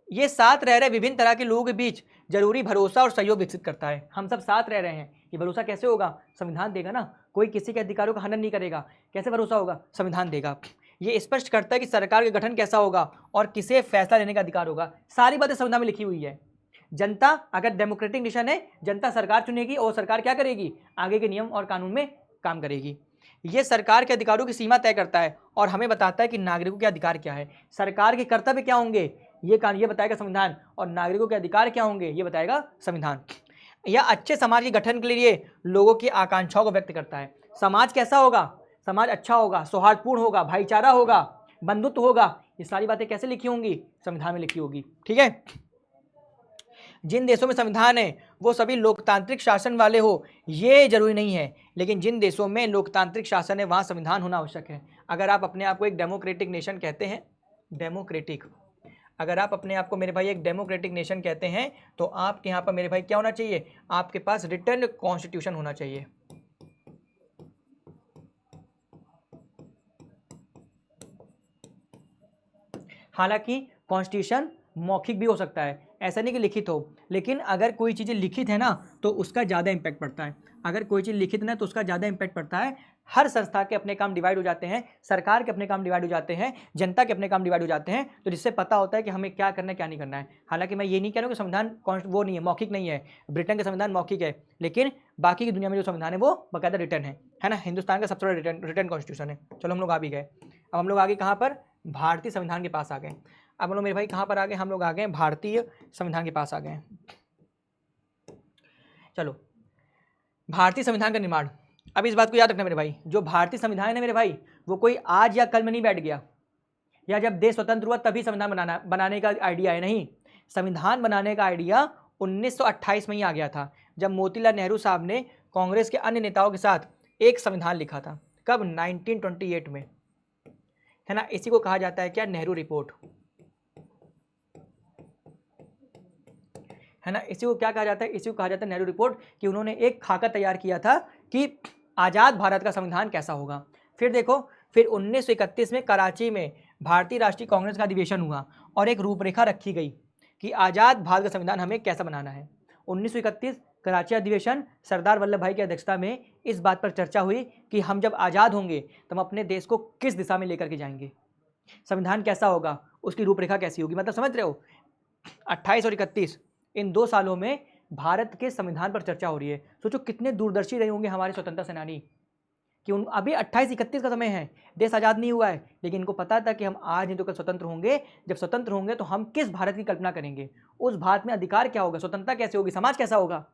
ये साथ रह रहे विभिन्न तरह के लोगों के बीच जरूरी भरोसा और सहयोग विकसित करता है। हम सब साथ रह रहे हैं, ये भरोसा कैसे होगा, संविधान देगा ना। कोई किसी के अधिकारों का हनन नहीं करेगा, कैसे भरोसा होगा, संविधान देगा। ये स्पष्ट करता है कि सरकार का गठन कैसा होगा और किसे फैसला लेने का अधिकार होगा। सारी बातें संविधान में लिखी हुई है। जनता, अगर डेमोक्रेटिक नेशन है, जनता सरकार चुनेगी और सरकार क्या करेगी, आगे के नियम और कानून में काम करेगी। ये सरकार के अधिकारों की सीमा तय करता है और हमें बताता है कि नागरिकों के अधिकार क्या है, सरकार के कर्तव्य क्या होंगे, ये बताएगा संविधान, और नागरिकों के अधिकार क्या होंगे ये बताएगा संविधान। यह अच्छे समाज के गठन के लिए लोगों की आकांक्षाओं को व्यक्त करता है। समाज कैसा होगा, समाज अच्छा होगा, सौहार्दपूर्ण होगा, भाईचारा होगा, बंधुत्व होगा, ये सारी बातें कैसे लिखी होंगी, संविधान में लिखी होगी, ठीक है। जिन देशों में संविधान है वो सभी लोकतांत्रिक शासन वाले हो, ये जरूरी नहीं है, लेकिन जिन देशों में लोकतांत्रिक शासन है वहाँ संविधान होना आवश्यक है। अगर आप अपने आप को एक डेमोक्रेटिक नेशन कहते हैं, डेमोक्रेटिक, अगर आप अपने आप को मेरे भाई एक डेमोक्रेटिक नेशन कहते हैं तो आपके यहाँ पर मेरे भाई क्या होना चाहिए, आपके पास रिटर्न कॉन्स्टिट्यूशन होना चाहिए। हालांकि कॉन्स्टिट्यूशन मौखिक भी हो सकता है, ऐसा नहीं कि लिखित हो, लेकिन अगर कोई चीज़ें लिखित है ना तो उसका ज़्यादा इम्पैक्ट पड़ता है। अगर कोई चीज़ लिखित ना तो उसका ज़्यादा इम्पैक्ट पड़ता है। हर संस्था के अपने काम डिवाइड हो जाते हैं, सरकार के अपने काम डिवाइड हो जाते हैं, जनता के अपने काम डिवाइड हो जाते हैं, तो जिससे पता होता है कि हमें क्या करना है क्या नहीं करना है। हालांकि मैं ये नहीं कह रहा हूँ कि संविधान वो नहीं है, मौखिक नहीं है, ब्रिटेन का संविधान मौखिक है, लेकिन बाकी की दुनिया में जो संविधान है वो बाकायदा रिटर्न है ना। हिंदुस्तान का सबसे बड़ा रिटर्न कॉन्स्टिट्यूशन है। चलो हम लोग आ भी गए। अब हम लोग आगे कहाँ पर, भारतीय संविधान के पास आ गए। अब हम लोग मेरे भाई कहाँ पर आ गए, हम लोग आ गए भारतीय संविधान के पास आ गए। चलो भारतीय संविधान का निर्माण, अब इस बात को याद रखना मेरे भाई, जो भारतीय संविधान है मेरे भाई वो कोई आज या कल में नहीं बैठ गया, या जब देश स्वतंत्र हुआ तभी संविधान बनाने का आइडिया है, नहीं। संविधान बनाने का आइडिया 1928 में ही आ गया था, जब मोतीलाल नेहरू साहब ने कांग्रेस के अन्य नेताओं के साथ एक संविधान लिखा था। कब? 1928 में, है ना। इसी को कहा जाता है क्या? नेहरू रिपोर्ट, है ना। इसी को क्या कहा जाता है? इसी को कहा जाता है नेहरू रिपोर्ट, कि उन्होंने एक खाका तैयार किया था कि आज़ाद भारत का संविधान कैसा होगा। फिर देखो, फिर 1931 में कराची में भारतीय राष्ट्रीय कांग्रेस का अधिवेशन हुआ और एक रूपरेखा रखी गई कि आज़ाद भारत का संविधान हमें कैसा बनाना है। 1931 कराची अधिवेशन, सरदार वल्लभ भाई की अध्यक्षता में इस बात पर चर्चा हुई कि हम जब आज़ाद होंगे तो हम अपने देश को किस दिशा में लेकर के जाएंगे, संविधान कैसा होगा, उसकी रूपरेखा कैसी होगी। मतलब समझ रहे हो, 28 और 31 इन 2 सालों में भारत के संविधान पर चर्चा हो रही है। सोचो कितने दूरदर्शी रहे होंगे हमारे स्वतंत्रता सेनानी, कि अभी 28-31 का समय है, देश आज़ाद नहीं हुआ है, लेकिन इनको पता था कि हम आज नहीं तो कल स्वतंत्र होंगे। जब स्वतंत्र होंगे तो हम किस भारत की कल्पना करेंगे, उस भारत में अधिकार क्या होगा, स्वतंत्रता कैसे होगी, समाज कैसा होगा।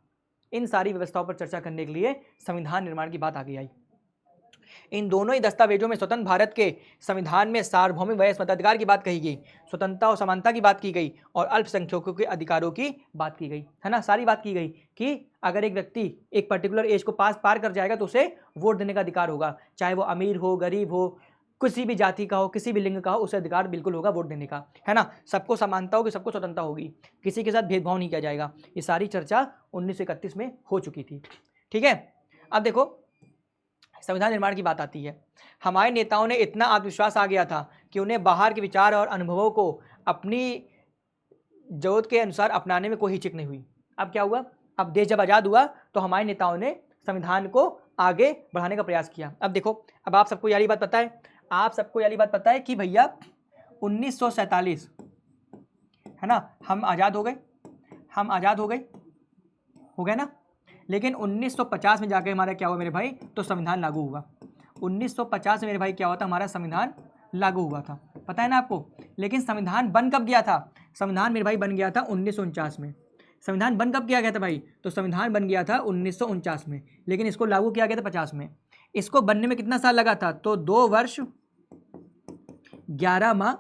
इन सारी व्यवस्थाओं पर चर्चा करने के लिए संविधान निर्माण की बात आगे आई। इन दोनों ही दस्तावेजों में स्वतंत्र भारत के संविधान में सार्वभौमिक वयस्क मताधिकार की बात कही गई, स्वतंत्रता और समानता की बात की गई, और अल्पसंख्यकों के अधिकारों की बात की गई, है ना। सारी बात की गई कि अगर एक व्यक्ति एक पर्टिकुलर एज को पार कर जाएगा तो उसे वोट देने का अधिकार होगा, चाहे वो अमीर हो, गरीब हो, किसी भी जाति का हो, किसी भी लिंग का हो, उसे अधिकार बिल्कुल होगा वोट देने का, है ना। सबको समानता होगी, सबको स्वतंत्रता होगी, किसी के साथ भेदभाव नहीं किया जाएगा। ये सारी चर्चा 1931 में हो चुकी थी, ठीक है। अब देखो संविधान निर्माण की बात आती है। हमारे नेताओं ने इतना आत्मविश्वास आ गया था कि उन्हें बाहर के विचार और अनुभवों को अपनी जरूरत के अनुसार अपनाने में कोई हिचक नहीं हुई। अब क्या हुआ? अब देश जब आज़ाद हुआ तो हमारे नेताओं ने संविधान को आगे बढ़ाने का प्रयास किया। अब देखो, अब आप सबको यही बात पता है, आप सबको यही बात पता है कि भैया 1947, है ना, हम आज़ाद हो गए, हम आज़ाद हो गए ना। लेकिन 1950 में जाके हमारा क्या हुआ मेरे भाई? तो संविधान लागू हुआ। 1950 में मेरे भाई क्या हुआ था? हमारा संविधान लागू हुआ था, पता है ना आपको। लेकिन संविधान बन कब गया था? संविधान मेरे भाई बन गया था 1949 में। संविधान बन कब किया गया था भाई? तो संविधान बन गया था 1949 में, लेकिन इसको लागू किया गया था 50 में। इसको बनने में कितना साल लगा था? तो 2 वर्ष 11 माह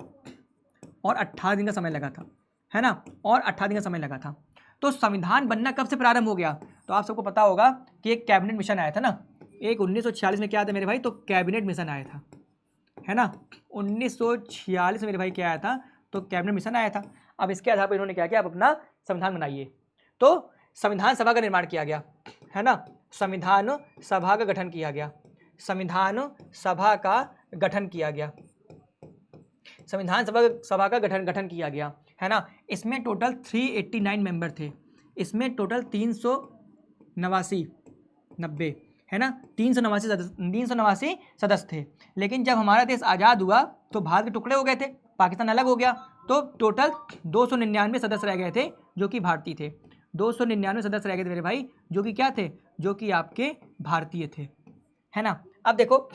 और 18 दिन का समय लगा था, है ना, और 18 दिन का समय लगा था। तो संविधान बनना कब से प्रारंभ हो गया? तो आप सबको पता होगा कि एक कैबिनेट मिशन आया था ना, एक 1946 में क्या था मेरे भाई? तो कैबिनेट मिशन आया था, है ना। 1946 में मेरे भाई क्या आया था? तो कैबिनेट मिशन आया था। अब इसके आधार पर इन्होंने क्या किया? अब अपना संविधान बनाइए। तो संविधान सभा का निर्माण किया गया, है ना, संविधान सभा का गठन किया गया, संविधान सभा का गठन किया गया, संविधान सभा का गठन किया गया, है ना। इसमें टोटल 389 मेंबर थे, इसमें टोटल 389 है ना, 389 सदस्य थे। लेकिन जब हमारा देश आज़ाद हुआ तो भारत के टुकड़े हो गए थे, पाकिस्तान अलग हो गया, तो टोटल 299 सदस्य रह गए थे जो कि भारतीय थे। 299 सदस्य रह गए थे मेरे भाई, जो कि क्या थे? जो कि आपके भारतीय थे, है ना। अब देखो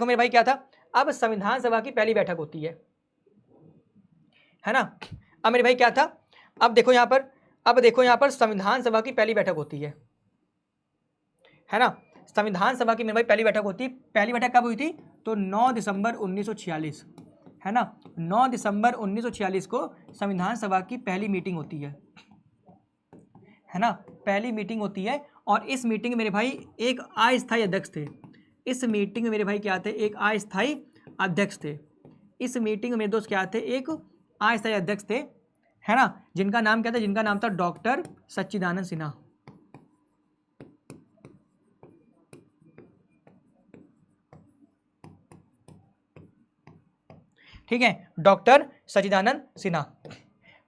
मेरे भाई क्या था? अब संविधान सभा की पहली बैठक होती है ना। अब मेरे भाई क्या था? अब देखो यहाँ पर संविधान सभा की पहली बैठक होती है ना। संविधान सभा की मेरे भाई पहली बैठक होती है। पहली बैठक कब हुई थी? तो 9 दिसंबर 1946, है ना। 9 दिसंबर 1946 को संविधान सभा की पहली मीटिंग होती है ना, पहली मीटिंग होती है। और इस मीटिंग में मेरे भाई एक अस्थायी अध्यक्ष थे। इस मीटिंग में मेरे भाई क्या थे? एक अस्थायी अध्यक्ष थे। इस मीटिंग में मेरे दोस्त क्या थे? एक अस्थायी अध्यक्ष थे, है ना, जिनका नाम क्या था? जिनका नाम था डॉक्टर सच्चिदानंद सिन्हा। ठीक है, डॉक्टर सच्चिदानंद सिन्हा।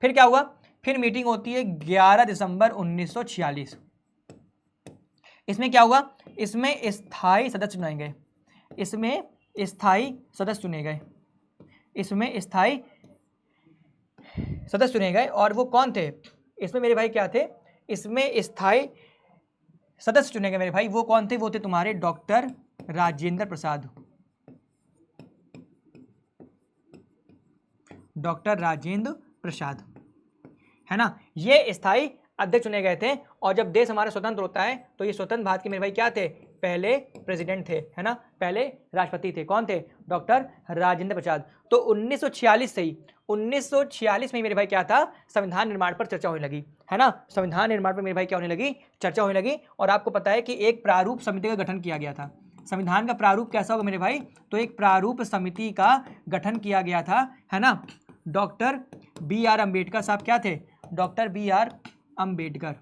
फिर क्या हुआ? फिर मीटिंग होती है 11 दिसंबर 1946। इसमें क्या हुआ? इसमें स्थायी सदस्य चुनाए गए, इसमें स्थायी सदस्य चुने गए, इसमें स्थायी सदस्य चुने गए। और वो कौन थे? इसमें मेरे भाई क्या थे? इसमें स्थायी सदस्य चुने गए मेरे भाई, वो कौन थे? वो थे तुम्हारे डॉक्टर राजेंद्र प्रसाद, डॉक्टर राजेंद्र प्रसाद, है ना। ये स्थायी अध्यक्ष चुने गए थे। और जब देश हमारा स्वतंत्र होता है तो ये स्वतंत्र भारत के मेरे भाई क्या थे, पहले प्रेसिडेंट थे, है ना, पहले राष्ट्रपति थे। कौन थे, डॉक्टर राजेंद्र प्रसाद। तो 1946 से ही 1946 में मेरे भाई क्या था, संविधान निर्माण पर चर्चा होने लगी, है ना, संविधान निर्माण पर मेरे भाई क्या होने लगी, चर्चा होने लगी। और आपको पता है कि एक प्रारूप समिति का गठन किया गया था। संविधान का प्रारूप कैसा होगा मेरे भाई, तो एक प्रारूप समिति का गठन किया गया था, है ना। डॉक्टर बी आर अम्बेडकर साहब क्या थे, doctor B R Ambedkar,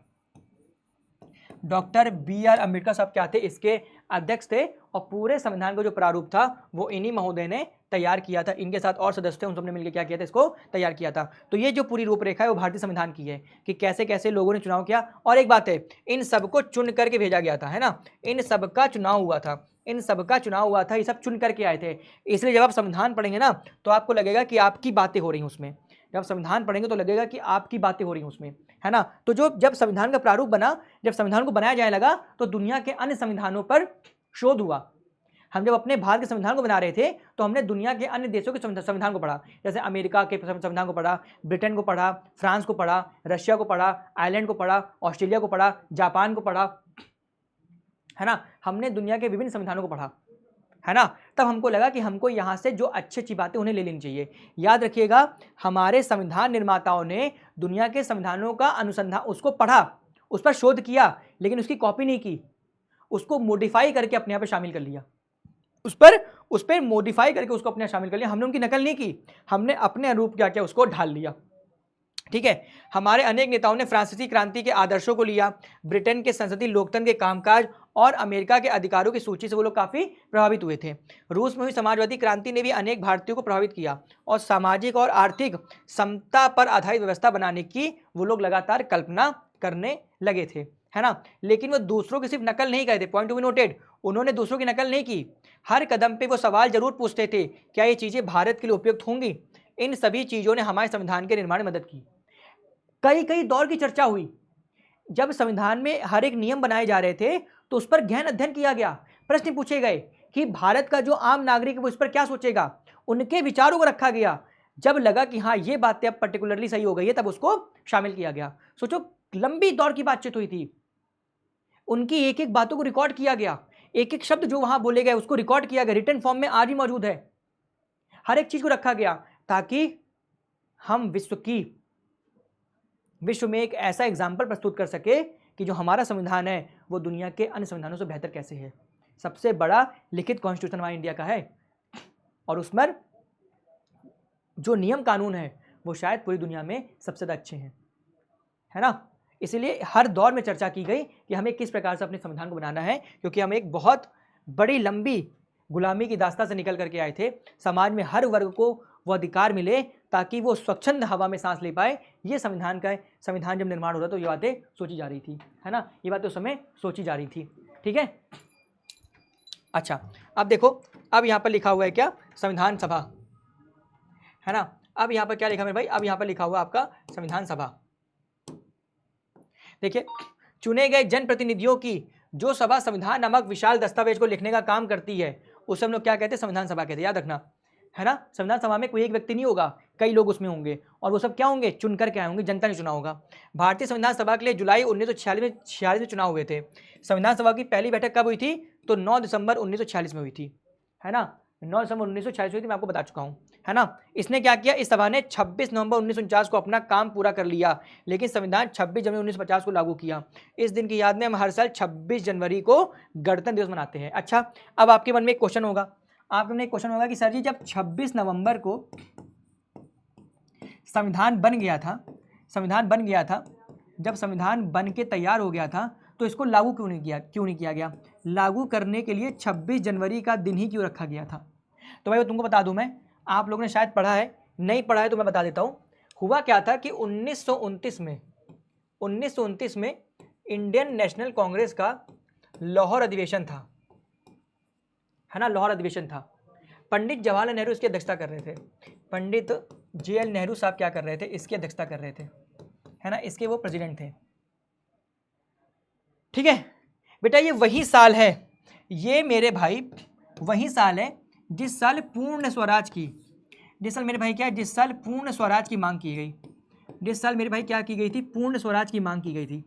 doctor B R Ambedkar साहब क्या थे, इसके अध्यक्ष थे। और पूरे संविधान का जो प्रारूप था वो इन्हीं महोदय ने तैयार किया था। इनके साथ और सदस्य थे, उन सबने मिलकर क्या किया था, इसको तैयार किया था। तो ये जो पूरी रूपरेखा है वो भारतीय संविधान की है कि कैसे कैसे लोगों ने चुनाव किया। और एक बात है, इन सबको चुन करके भेजा गया था, है ना, इन सबका चुनाव हुआ था, इन सबका चुनाव हुआ था, ये सब चुन करके आए थे। इसलिए जब आप संविधान पढ़ेंगे ना तो आपको लगेगा कि आपकी बातें हो रही हैं उसमें, जब संविधान पढ़ेंगे तो लगेगा कि आपकी बातें हो रही हैं उसमें, है ना। तो जब संविधान का प्रारूप बना, जब संविधान को बनाया जाने लगा तो दुनिया के अन्य संविधानों पर शोध हुआ। हम जब अपने भारत के संविधान को बना रहे थे तो हमने दुनिया के अन्य देशों के संविधान को पढ़ा, जैसे अमेरिका के संविधान को पढ़ा, ब्रिटेन को पढ़ा, फ्रांस को पढ़ा, रशिया को पढ़ा, आयरलैंड को पढ़ा, ऑस्ट्रेलिया को पढ़ा, जापान को पढ़ा, है ना। हमने दुनिया के विभिन्न संविधानों को पढ़ा, है ना। तब हमको लगा कि हमको यहाँ से जो अच्छी अच्छी बातें उन्हें ले लेनी चाहिए। याद रखिएगा, हमारे संविधान निर्माताओं ने दुनिया के संविधानों का अनुसंधान, उसको पढ़ा, उस पर शोध किया, लेकिन उसकी कॉपी नहीं की, उसको मॉडिफाई करके अपने यहाँ पे शामिल कर लिया, उस पर मॉडिफाई करके उसको अपने यहाँ शामिल कर लिया। हमने उनकी नकल नहीं की, हमने अपने अनुरूप क्या किया, उसको ढाल लिया, ठीक है। हमारे अनेक नेताओं ने फ्रांसीसी क्रांति के आदर्शों को लिया, ब्रिटेन के संसदीय लोकतंत्र के कामकाज और अमेरिका के अधिकारों की सूची से वो लोग काफ़ी प्रभावित हुए थे। रूस में हुई समाजवादी क्रांति ने भी अनेक भारतीयों को प्रभावित किया और सामाजिक और आर्थिक समता पर आधारित व्यवस्था बनाने की वो लोग लगातार कल्पना करने लगे थे, है ना। लेकिन वो दूसरों की सिर्फ नकल नहीं करे थे, पॉइंट टू बी नोटेड, उन्होंने दूसरों की नकल नहीं की। हर कदम पे वो सवाल जरूर पूछते थे, क्या ये चीज़ें भारत के लिए उपयुक्त होंगी। इन सभी चीज़ों ने हमारे संविधान के निर्माण में मदद की। कई कई दौर की चर्चा हुई, जब संविधान में हर एक नियम बनाए जा रहे थे तो उस पर गहन अध्ययन किया गया, प्रश्न पूछे गए कि भारत का जो आम नागरिक है वो इस पर क्या सोचेगा, उनके विचारों को रखा गया। जब लगा कि हाँ ये बातें अब पर्टिकुलरली सही हो गई है तब उसको शामिल किया गया। सोचो, लंबी दौर की बातचीत हुई थी, उनकी एक एक बातों को रिकॉर्ड किया गया, एक एक शब्द जो वहां बोले गए उसको रिकॉर्ड किया गया, रिटन फॉर्म में आज भी मौजूद है। हर एक चीज को रखा गया ताकि हम विश्व में एक ऐसा एग्जाम्पल प्रस्तुत कर सके कि जो हमारा संविधान है वो दुनिया के अन्य संविधानों से बेहतर कैसे है। सबसे बड़ा लिखित कॉन्स्टिट्यूशन हमारे इंडिया का है और उसमें जो नियम कानून है वो शायद पूरी दुनिया में सबसे ज़्यादा अच्छे हैं, है ना। इसीलिए हर दौर में चर्चा की गई कि हमें किस प्रकार से अपने संविधान को बनाना है, क्योंकि हम एक बहुत बड़ी लंबी गुलामी की दास्ता से निकल करके आए थे। समाज में हर वर्ग को वो अधिकार मिले ताकि वो स्वच्छंद हवा में सांस ले पाए। ये संविधान जब निर्माण हो रहा तो ये बातें सोची जा रही थी, है ना, ये बातें उस समय सोची जा रही थी, ठीक है। अच्छा, अब देखो, अब यहाँ पर लिखा हुआ है क्या, संविधान सभा, है ना। अब यहाँ पर क्या लिखा मेरे भाई, अब यहाँ पर लिखा हुआ आपका संविधान सभा। देखिए, चुने गए जनप्रतिनिधियों की जो सभा संविधान नामक विशाल दस्तावेज को लिखने का काम करती है उसे हम लोग क्या कहते हैं, संविधान सभा कहते हैं, याद रखना, है ना। संविधान सभा में कोई एक व्यक्ति नहीं होगा, कई लोग उसमें होंगे और वो सब क्या होंगे, चुनकर के आए होंगे, जनता ने चुना होगा। भारतीय संविधान सभा के लिए जुलाई 1946 में चुनाव हुए थे। संविधान सभा की पहली बैठक कब हुई थी, तो 9 दिसंबर 1946 में हुई थी, है ना, 9 दिसंबर 1946 हुई थी, मैं आपको बता चुका हूँ, है ना। इसने क्या किया, इस सभा ने 26 नवंबर 1949 को अपना काम पूरा कर लिया, लेकिन संविधान 26 जनवरी 1950 को लागू किया। इस दिन की याद में हम हर साल 26 जनवरी को गणतंत्र दिवस मनाते हैं। अच्छा, अब आपके मन में एक क्वेश्चन होगा, आपके मन में एक क्वेश्चन होगा कि सर जी, जब 26 नवंबर को संविधान बन गया था, जब संविधान बन के तैयार हो गया था तो इसको लागू क्यों नहीं किया गया, लागू करने के लिए 26 जनवरी का दिन ही क्यों रखा गया था। तो भाई तुमको बता दूं मैं, आप लोगों ने शायद पढ़ा है, नहीं पढ़ा है तो मैं बता देता हूँ। हुआ क्या था कि 1929 में इंडियन नेशनल कांग्रेस का लाहौर अधिवेशन था, है ना, लाहौर अधिवेशन था। पंडित जवाहरलाल नेहरू इसकी अध्यक्षता कर रहे थे, पंडित JL नेहरू साहब क्या कर रहे थे, इसकी अध्यक्षता कर रहे थे, है ना, इसके वो प्रेसिडेंट थे, ठीक है बेटा। ये वही साल है, ये मेरे भाई वही साल है जिस साल पूर्ण स्वराज की, जिस साल मेरे भाई क्या है, जिस साल पूर्ण स्वराज की मांग की गई। जिस साल मेरे भाई क्या की गई थी, पूर्ण स्वराज की मांग की गई थी,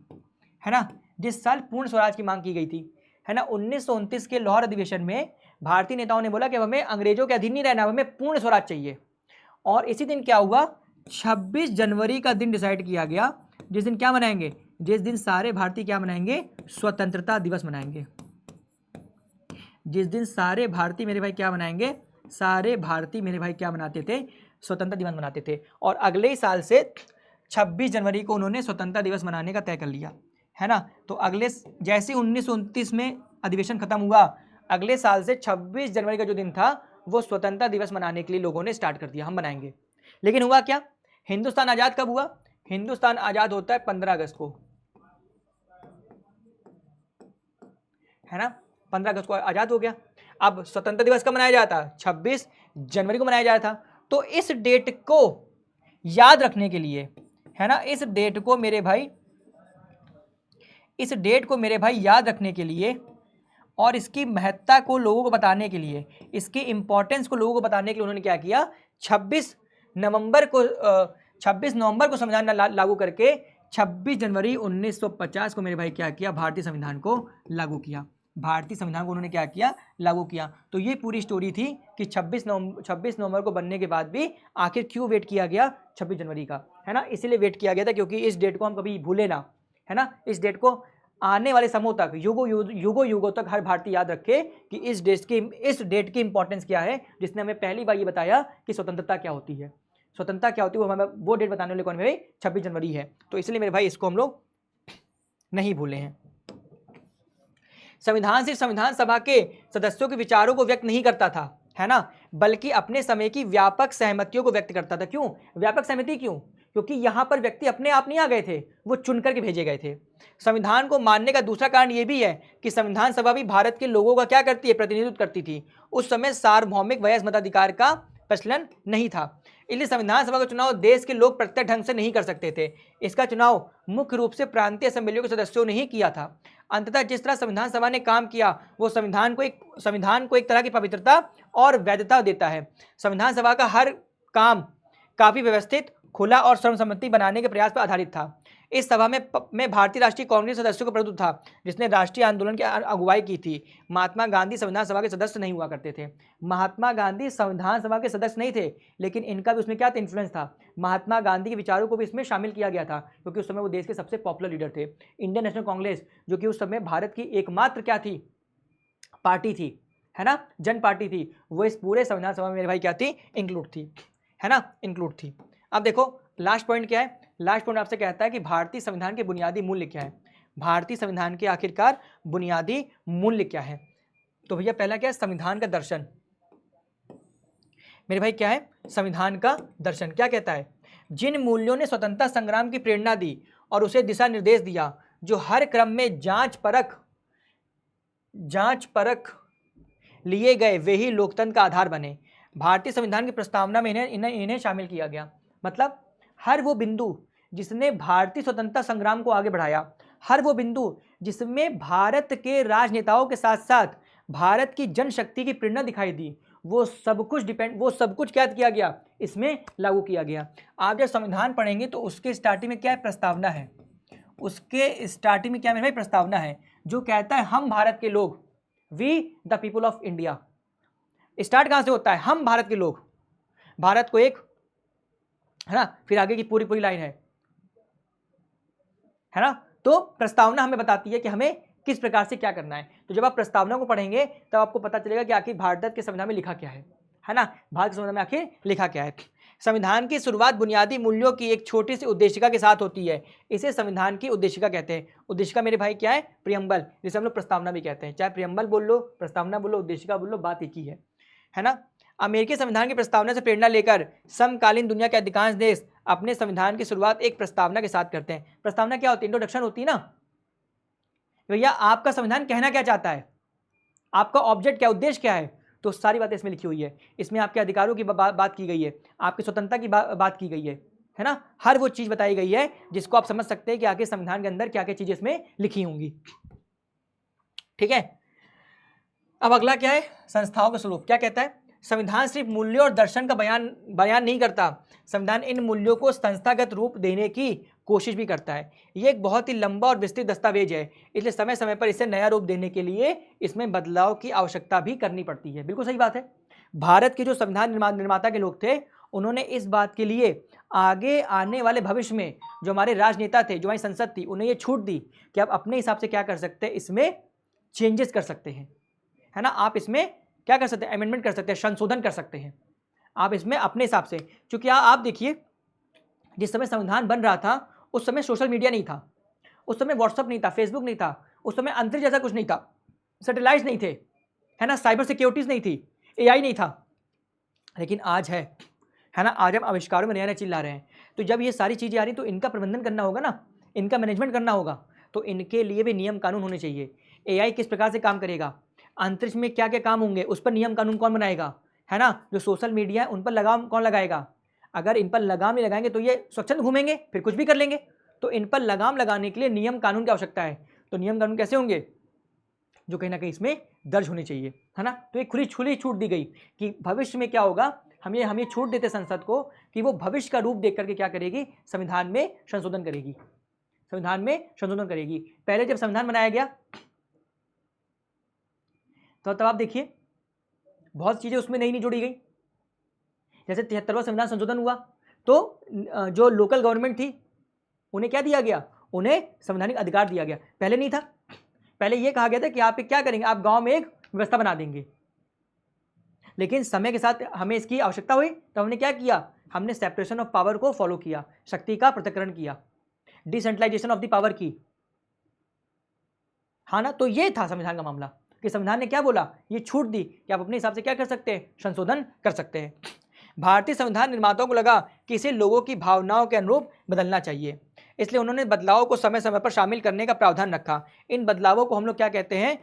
है ना, जिस साल पूर्ण स्वराज की मांग की गई थी, है ना, 1929 के लाहौर अधिवेशन में भारतीय नेताओं ने बोला कि अब हमें अंग्रेजों के अधीन नहीं रहना, हमें पूर्ण स्वराज चाहिए। और इसी दिन क्या हुआ, 26 जनवरी का दिन डिसाइड किया गया, जिस दिन क्या मनाएंगे, जिस दिन सारे भारतीय क्या मनाएंगे, स्वतंत्रता दिवस मनाएंगे। जिस दिन सारे भारतीय मेरे भाई क्या मनाएंगे, सारे भारतीय मेरे भाई क्या मनाते थे, स्वतंत्रता दिवस मनाते थे। और अगले ही साल से 26 जनवरी को उन्होंने स्वतंत्रता दिवस मनाने का तय कर लिया, है ना। तो अगले जैसे 1929 में अधिवेशन खत्म हुआ, अगले साल से 26 जनवरी का जो दिन था वो स्वतंत्रता दिवस मनाने के लिए लोगों ने स्टार्ट कर दिया, हम मनाएंगे। लेकिन हुआ क्या, हिंदुस्तान आज़ाद कब हुआ, हिंदुस्तान आज़ाद होता है 15 अगस्त को, है ना, 15 अगस्त को आज़ाद हो गया। अब स्वतंत्रता दिवस कब मनाया जाता, 26 जनवरी को मनाया जाता। तो इस डेट को याद रखने के लिए, है ना, इस डेट को मेरे भाई, इस डेट को मेरे भाई याद रखने के लिए और इसकी महत्ता को लोगों को बताने के लिए, इसकी इंपॉर्टेंस को लोगों को बताने के लिए उन्होंने क्या किया, 26 नवंबर को संविधान लागू करके 26 जनवरी 1950 को मेरे भाई क्या किया, भारतीय संविधान को लागू किया। भारतीय संविधान को उन्होंने क्या किया, लागू किया। तो ये पूरी स्टोरी थी कि 26 नवंबर को बनने के बाद भी आखिर क्यों वेट किया गया 26 जनवरी का, है ना, इसीलिए वेट किया गया था क्योंकि इस डेट को हम कभी भूले ना, है ना, इस डेट को आने वाले समयों तक, युगों तक हर भारतीय याद रखे कि इस डेट की इंपॉर्टेंस क्या है, जिसने हमें पहली बार ये बताया कि स्वतंत्रता क्या होती है, स्वतंत्रता क्या होती है, वो हमें वो डेट बताने वाले कौन है भाई, 26 जनवरी है। तो इसलिए मेरे भाई इसको हम लोग नहीं भूले हैं। संविधान सिर्फ संविधान सभा के सदस्यों के विचारों को व्यक्त नहीं करता था, है ना, बल्कि अपने समय की व्यापक सहमतियों को व्यक्त करता था। क्यों व्यापक सहमति, क्यों, क्योंकि यहां पर व्यक्ति अपने आप नहीं आ गए थे, वो चुन करके भेजे गए थे। संविधान को मानने का दूसरा कारण यह भी है कि संविधान सभा भी भारत के लोगों का क्या करती है, प्रतिनिधित्व करती थी। उस समय सार्वभौमिक वयस्क मताधिकार का प्रचलन नहीं था, इसलिए संविधान सभा का चुनाव देश के लोग प्रत्यक्ष ढंग से नहीं कर सकते थे। इसका चुनाव मुख्य रूप से प्रांतीय असेंबलियों के सदस्यों ने ही किया था। अंततः जिस तरह संविधान सभा ने काम किया वो संविधान को एक तरह की पवित्रता और वैधता देता है। संविधान सभा का हर काम काफी व्यवस्थित, खुला और सर्वसम्मति बनाने के प्रयास पर आधारित था। इस सभा में भारतीय राष्ट्रीय कांग्रेस सदस्यों का प्रतिनिधित्व था, जिसने राष्ट्रीय आंदोलन की अगुवाई की थी। महात्मा गांधी संविधान सभा के सदस्य नहीं हुआ करते थे। महात्मा गांधी संविधान सभा के सदस्य नहीं थे, लेकिन इनका भी उसमें क्या इन्फ्लुएंस था, महात्मा गांधी के विचारों को भी इसमें शामिल किया गया था, क्योंकि उस समय वो देश के सबसे पॉपुलर लीडर थे। इंडियन नेशनल कांग्रेस, जो कि उस समय भारत की एकमात्र क्या थी, पार्टी थी, है ना, जन पार्टी थी, वो इस पूरे संविधान सभा में मेरे भाई क्या थी, इंक्लूड थी, है ना, इंक्लूड थी। अब देखो लास्ट पॉइंट क्या है, लास्ट पॉइंट आपसे कहता है कि भारतीय संविधान के बुनियादी मूल्य क्या है, भारतीय संविधान के आखिरकार बुनियादी मूल्य क्या है। तो भैया पहला क्या है, संविधान का दर्शन। मेरे भाई क्या है, संविधान का दर्शन क्या कहता है, जिन मूल्यों ने स्वतंत्रता संग्राम की प्रेरणा दी और उसे दिशा निर्देश दिया, जो हर क्रम में जांच परख लिए गए, वे ही लोकतंत्र का आधार बने। भारतीय संविधान की प्रस्तावना में इन्हें शामिल किया गया। मतलब हर वो बिंदु जिसने भारतीय स्वतंत्रता संग्राम को आगे बढ़ाया, हर वो बिंदु जिसमें भारत के राजनेताओं के साथ साथ भारत की जनशक्ति की प्रेरणा दिखाई दी, वो सब कुछ क्या किया गया, इसमें लागू किया गया। आप जब संविधान पढ़ेंगे तो उसके स्टार्टिंग में क्या है, प्रस्तावना है। उसके स्टार्टिंग में क्या मेरे भाई, प्रस्तावना है, जो कहता है हम भारत के लोग, we the people of India. Start कहां से होता है, हम भारत के लोग, भारत को एक, है ना, फिर आगे की पूरी लाइन है ना। तो प्रस्तावना हमें बताती है कि हमें किस प्रकार से क्या करना है। तो जब आप प्रस्तावना को पढ़ेंगे तब आपको पता चलेगा कि आखिर भारत के संविधान में लिखा क्या है ना, भारत के संविधान में आखिर लिखा क्या है। संविधान की शुरुआत बुनियादी मूल्यों की एक छोटी सी उद्देशिका के साथ होती है, इसे संविधान की उद्देशिका कहते हैं। उद्देशिका मेरे भाई क्या है, प्रियम्बल, जिसे हम लोग प्रस्तावना भी कहते हैं। चाहे प्रियम्बल बोल लो, प्रस्तावना बोलो, उद्देशिका बोल लो, बात एक ही है ना। अमेरिकी संविधान की प्रस्तावना से प्रेरणा लेकर समकालीन दुनिया के अधिकांश देश अपने संविधान की शुरुआत एक प्रस्तावना के साथ करते हैं। प्रस्तावना क्या होती है, इंट्रोडक्शन होती है ना। भैया आपका संविधान कहना क्या चाहता है, आपका ऑब्जेक्ट क्या, उद्देश्य क्या है, तो सारी बातें इसमें लिखी हुई है। इसमें आपके अधिकारों की बात की गई है, आपकी स्वतंत्रता की बात की गई है ना। हर वो चीज बताई गई है जिसको आप समझ सकते हैं कि आगे संविधान के अंदर क्या क्या चीजें इसमें लिखी होंगी। ठीक है। अब अगला क्या है, संस्थाओं का स्वरूप। क्या कहता है, संविधान सिर्फ मूल्यों और दर्शन का बयान नहीं करता, संविधान इन मूल्यों को संस्थागत रूप देने की कोशिश भी करता है। ये एक बहुत ही लंबा और विस्तृत दस्तावेज है, इसलिए समय समय पर इसे नया रूप देने के लिए इसमें बदलाव की आवश्यकता भी करनी पड़ती है। बिल्कुल सही बात है। भारत के जो संविधान निर्माता के लोग थे, उन्होंने इस बात के लिए आगे आने वाले भविष्य में जो हमारे राजनेता थे, जो हमारी संसद थी, उन्हें ये छूट दी कि आप अपने हिसाब से क्या कर सकते हैं, इसमें चेंजेस कर सकते हैं, है ना। आप इसमें क्या कर सकते हैं, अमेंडमेंट कर सकते हैं, संशोधन कर सकते हैं आप इसमें अपने हिसाब से। क्योंकि आप देखिए, जिस समय संविधान बन रहा था उस समय सोशल मीडिया नहीं था, उस समय व्हाट्सअप नहीं था, फेसबुक नहीं था, उस समय अंतरिक्ष जैसा कुछ नहीं था, सैटेलाइट नहीं थे, है ना, साइबर सिक्योरिटीज नहीं थी, एआई नहीं था। लेकिन आज है ना, आज हम आविष्कारों में नया नया चीज ला रहे हैं। तो जब ये सारी चीजें आ रही तो इनका प्रबंधन करना होगा ना, इनका मैनेजमेंट करना होगा, तो इनके लिए भी नियम कानून होने चाहिए। एआई किस प्रकार से काम करेगा, अंतरिक्ष में क्या क्या काम होंगे, उस पर नियम कानून कौन बनाएगा, है ना। जो सोशल मीडिया है उन पर लगाम कौन लगाएगा। अगर इन पर लगाम नहीं लगाएंगे तो ये स्वच्छंद घूमेंगे, फिर कुछ भी कर लेंगे। तो इन पर लगाम लगाने के लिए नियम कानून की आवश्यकता है। तो नियम कानून कैसे होंगे, जो कहीं ना कहीं इसमें दर्ज होनी चाहिए, है ना। तो एक खुली छुली छूट दी गई कि भविष्य में क्या होगा, हम ये छूट देते संसद को कि वो भविष्य का रूप देख करके क्या करेगी, संविधान में संशोधन करेगी, संविधान में संशोधन करेगी। पहले जब संविधान बनाया गया तो तब आप देखिए बहुत चीजें उसमें नई जोड़ी गई। जैसे 73वां संविधान संशोधन हुआ तो जो लोकल गवर्नमेंट थी उन्हें क्या दिया गया, उन्हें संवैधानिक अधिकार दिया गया। पहले नहीं था, पहले यह कहा गया था कि आप क्या करेंगे, आप गांव में एक व्यवस्था बना देंगे। लेकिन समय के साथ हमें इसकी आवश्यकता हुई तो हमने क्या किया, हमने सेपरेशन ऑफ पावर को फॉलो किया, शक्ति का पृथक्करण किया, डिसेंट्रलाइजेशन ऑफ द पावर की, हाँ ना। तो ये था संविधान का मामला कि संविधान ने क्या बोला, ये छूट दी कि आप अपने हिसाब से क्या कर सकते हैं, संशोधन कर सकते हैं। भारतीय संविधान निर्माताओं को लगा कि इसे लोगों की भावनाओं के अनुरूप बदलना चाहिए, इसलिए उन्होंने बदलावों को समय समय पर शामिल करने का प्रावधान रखा। इन बदलावों को हम लोग क्या कहते हैं,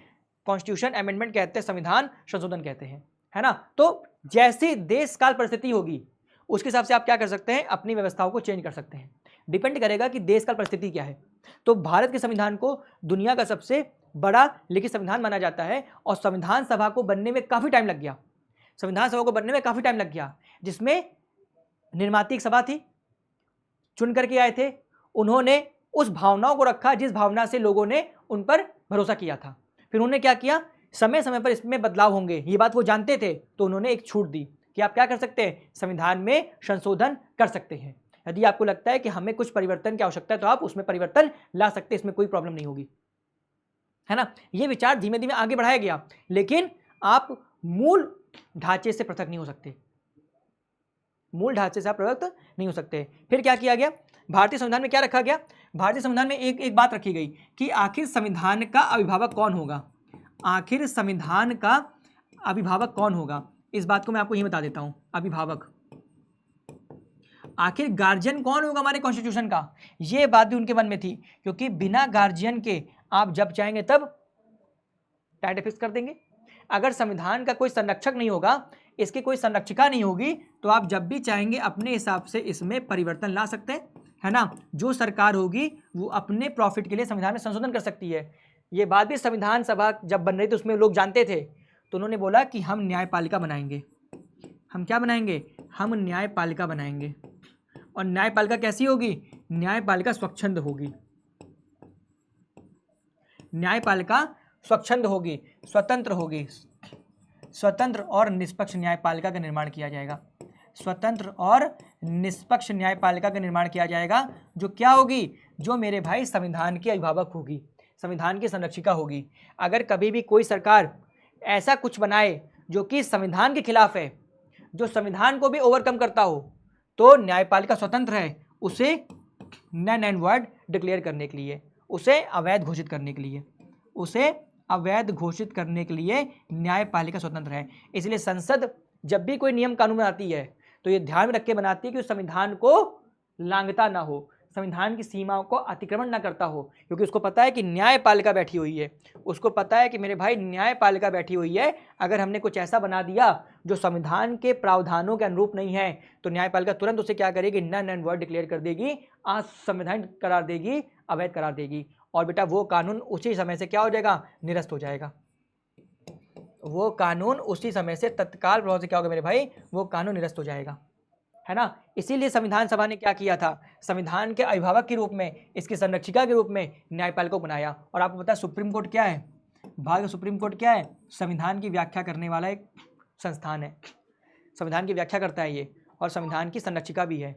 कॉन्स्टिट्यूशन अमेंडमेंट कहते हैं, संविधान संशोधन कहते हैं, है ना। तो जैसी देश काल परिस्थिति होगी उसके हिसाब से आप क्या कर सकते हैं, अपनी व्यवस्थाओं को चेंज कर सकते हैं। डिपेंड करेगा कि देश काल परिस्थिति क्या है। तो भारत के संविधान को दुनिया का सबसे बड़ा लिखित संविधान माना जाता है और संविधान सभा को बनने में काफी टाइम लग गया, संविधान सभा को बनने में काफी टाइम लग गया, जिसमें निर्माती सभा थी, चुन करके आए थे, उन्होंने उस भावनाओं को रखा जिस भावना से लोगों ने उन पर भरोसा किया था। फिर उन्होंने क्या किया, समय समय पर इसमें बदलाव होंगे, ये बात वो जानते थे, तो उन्होंने एक छूट दी कि आप क्या कर सकते हैं, संविधान में संशोधन कर सकते हैं। यदि आपको लगता है कि हमें कुछ परिवर्तन की आवश्यकता है तो आप उसमें परिवर्तन ला सकते हैं, इसमें कोई प्रॉब्लम नहीं होगी, है ना। ये विचार धीमे धीमे आगे बढ़ाया गया, लेकिन आप मूल ढांचे से पृथक नहीं हो सकते, मूल ढांचे से आप पृथक नहीं हो सकते। फिर क्या किया गया, भारतीय संविधान में क्या रखा गया, भारतीय संविधान में एक बात रखी गई कि आखिर संविधान का अभिभावक कौन होगा, आखिर संविधान का अभिभावक कौन होगा। इस बात को मैं आपको यही बता देता हूं, अभिभावक, आखिर गार्जियन कौन होगा हमारे कॉन्स्टिट्यूशन का, यह बात भी उनके मन में थी। क्योंकि बिना गार्जियन के आप जब चाहेंगे तब टाइटल फिक्स कर देंगे। अगर संविधान का कोई संरक्षक नहीं होगा, इसकी कोई संरक्षिका नहीं होगी, तो आप जब भी चाहेंगे अपने हिसाब से इसमें परिवर्तन ला सकते हैं, है ना। जो सरकार होगी वो अपने प्रॉफिट के लिए संविधान में संशोधन कर सकती है। ये बात भी संविधान सभा जब बन रही थी उसमें लोग जानते थे, तो उन्होंने बोला कि हम न्यायपालिका बनाएंगे, हम क्या बनाएंगे, हम न्यायपालिका बनाएंगे। और न्यायपालिका कैसी होगी, न्यायपालिका स्वच्छंद होगी, न्यायपालिका स्वच्छंद होगी, स्वतंत्र होगी, स्वतंत्र और निष्पक्ष न्यायपालिका का निर्माण किया जाएगा, स्वतंत्र और निष्पक्ष न्यायपालिका का निर्माण किया जाएगा, जो क्या होगी, जो मेरे भाई संविधान की अभिभावक होगी, संविधान की संरक्षिका होगी। अगर कभी भी कोई सरकार ऐसा कुछ बनाए जो कि संविधान के खिलाफ है, जो संविधान को भी ओवरकम करता हो, तो न्यायपालिका स्वतंत्र है उसे नन एंड वॉइड डिक्लेयर करने के लिए, उसे अवैध घोषित करने के लिए, उसे अवैध घोषित करने के लिए न्यायपालिका स्वतंत्र है। इसलिए संसद जब भी कोई नियम कानून बनाती है तो ये ध्यान में रख के बनाती है कि उस संविधान को लांघता ना हो, संविधान की सीमाओं को अतिक्रमण ना करता हो, क्योंकि उसको पता है कि न्यायपालिका बैठी हुई है, उसको पता है कि मेरे भाई न्यायपालिका बैठी हुई है। अगर हमने कुछ ऐसा बना दिया जो संविधान के प्रावधानों के अनुरूप नहीं है तो न्यायपालिका तुरंत उसे क्या करेगी, नन एंड वॉइड डिक्लेयर कर देगी, असंवैधानिक करार देगी, अवैध करार देगी, और बेटा वो कानून उसी समय से क्या हो जाएगा, निरस्त हो जाएगा। वो कानून उसी समय से तत्काल प्रभाव से क्या होगा मेरे भाई, वो कानून निरस्त हो जाएगा, है ना। इसीलिए संविधान सभा ने क्या किया था, संविधान के अभिभावक के रूप में, इसकी संरक्षिका के रूप में न्यायपालिका को बनाया। और आपको पता है सुप्रीम कोर्ट क्या है, भारत का सुप्रीम कोर्ट क्या है, संविधान की व्याख्या करने वाला एक संस्थान है, संविधान की व्याख्या करता है ये, और संविधान की संरक्षिका भी है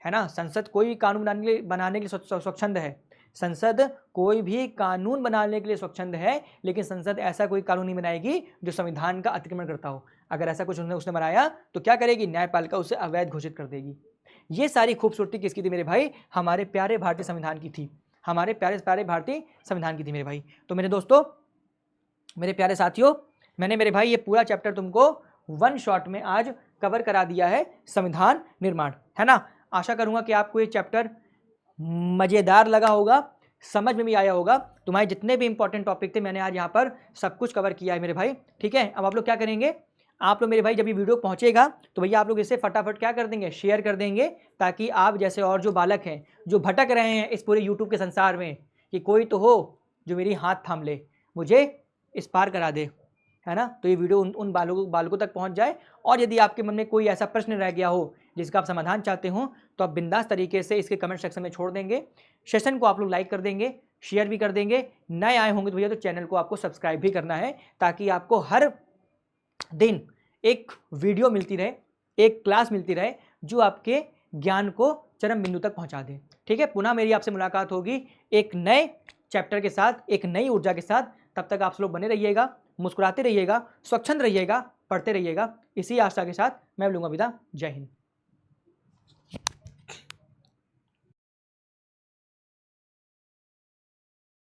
ना। संसद कोई भी कानून बनाने के लिए स्वच्छंद है, संसद कोई भी कानून बनाने के लिए स्वच्छंद है, लेकिन संसद ऐसा कोई कानून नहीं बनाएगी जो संविधान का अतिक्रमण करता हो। अगर ऐसा कुछ उसने बनाया तो क्या करेगी, न्यायपालिका उसे अवैध घोषित कर देगी। ये सारी खूबसूरती किसकी थी मेरे भाई, हमारे प्यारे भारतीय संविधान की थी, हमारे प्यारे भारतीय संविधान की थी मेरे भाई। तो मेरे दोस्तों, मेरे प्यारे साथियों, मैंने मेरे भाई ये पूरा चैप्टर तुमको वन शॉट में आज कवर करा दिया है, संविधान निर्माण, है ना। आशा करूंगा कि आपको ये चैप्टर मज़ेदार लगा होगा, समझ में भी आया होगा। तुम्हारे जितने भी इंपॉर्टेंट टॉपिक थे मैंने आज यहाँ पर सब कुछ कवर किया है मेरे भाई, ठीक है। अब आप लोग क्या करेंगे, आप लोग मेरे भाई जब ये वीडियो पहुँचेगा तो भैया आप लोग इसे फटाफट क्या कर देंगे, शेयर कर देंगे, ताकि आप जैसे और जो बालक हैं जो भटक रहे हैं इस पूरे यूट्यूब के संसार में, कि कोई तो हो जो मेरी हाथ थाम ले, मुझे इस पार करा दे, है ना। तो ये वीडियो उन बालकों तक पहुंच जाए। और यदि आपके मन में कोई ऐसा प्रश्न रह गया हो जिसका आप समाधान चाहते हो तो आप बिंदास तरीके से इसके कमेंट सेक्शन में छोड़ देंगे। सेशन को आप लोग लाइक कर देंगे, शेयर भी कर देंगे। नए आए होंगे तो भैया तो चैनल को आपको सब्सक्राइब भी करना है, ताकि आपको हर दिन एक वीडियो मिलती रहे, एक क्लास मिलती रहे जो आपके ज्ञान को चरम बिंदु तक पहुंचा दे, ठीक है। पुनः मेरी आपसे मुलाकात होगी एक नए चैप्टर के साथ, एक नई ऊर्जा के साथ। तब तक आप लोग बने रहिएगा, मुस्कुराते रहिएगा, स्वच्छंद रहिएगा, पढ़ते रहिएगा। इसी आशा के साथ मैं लूँगा विदा। जय हिंद।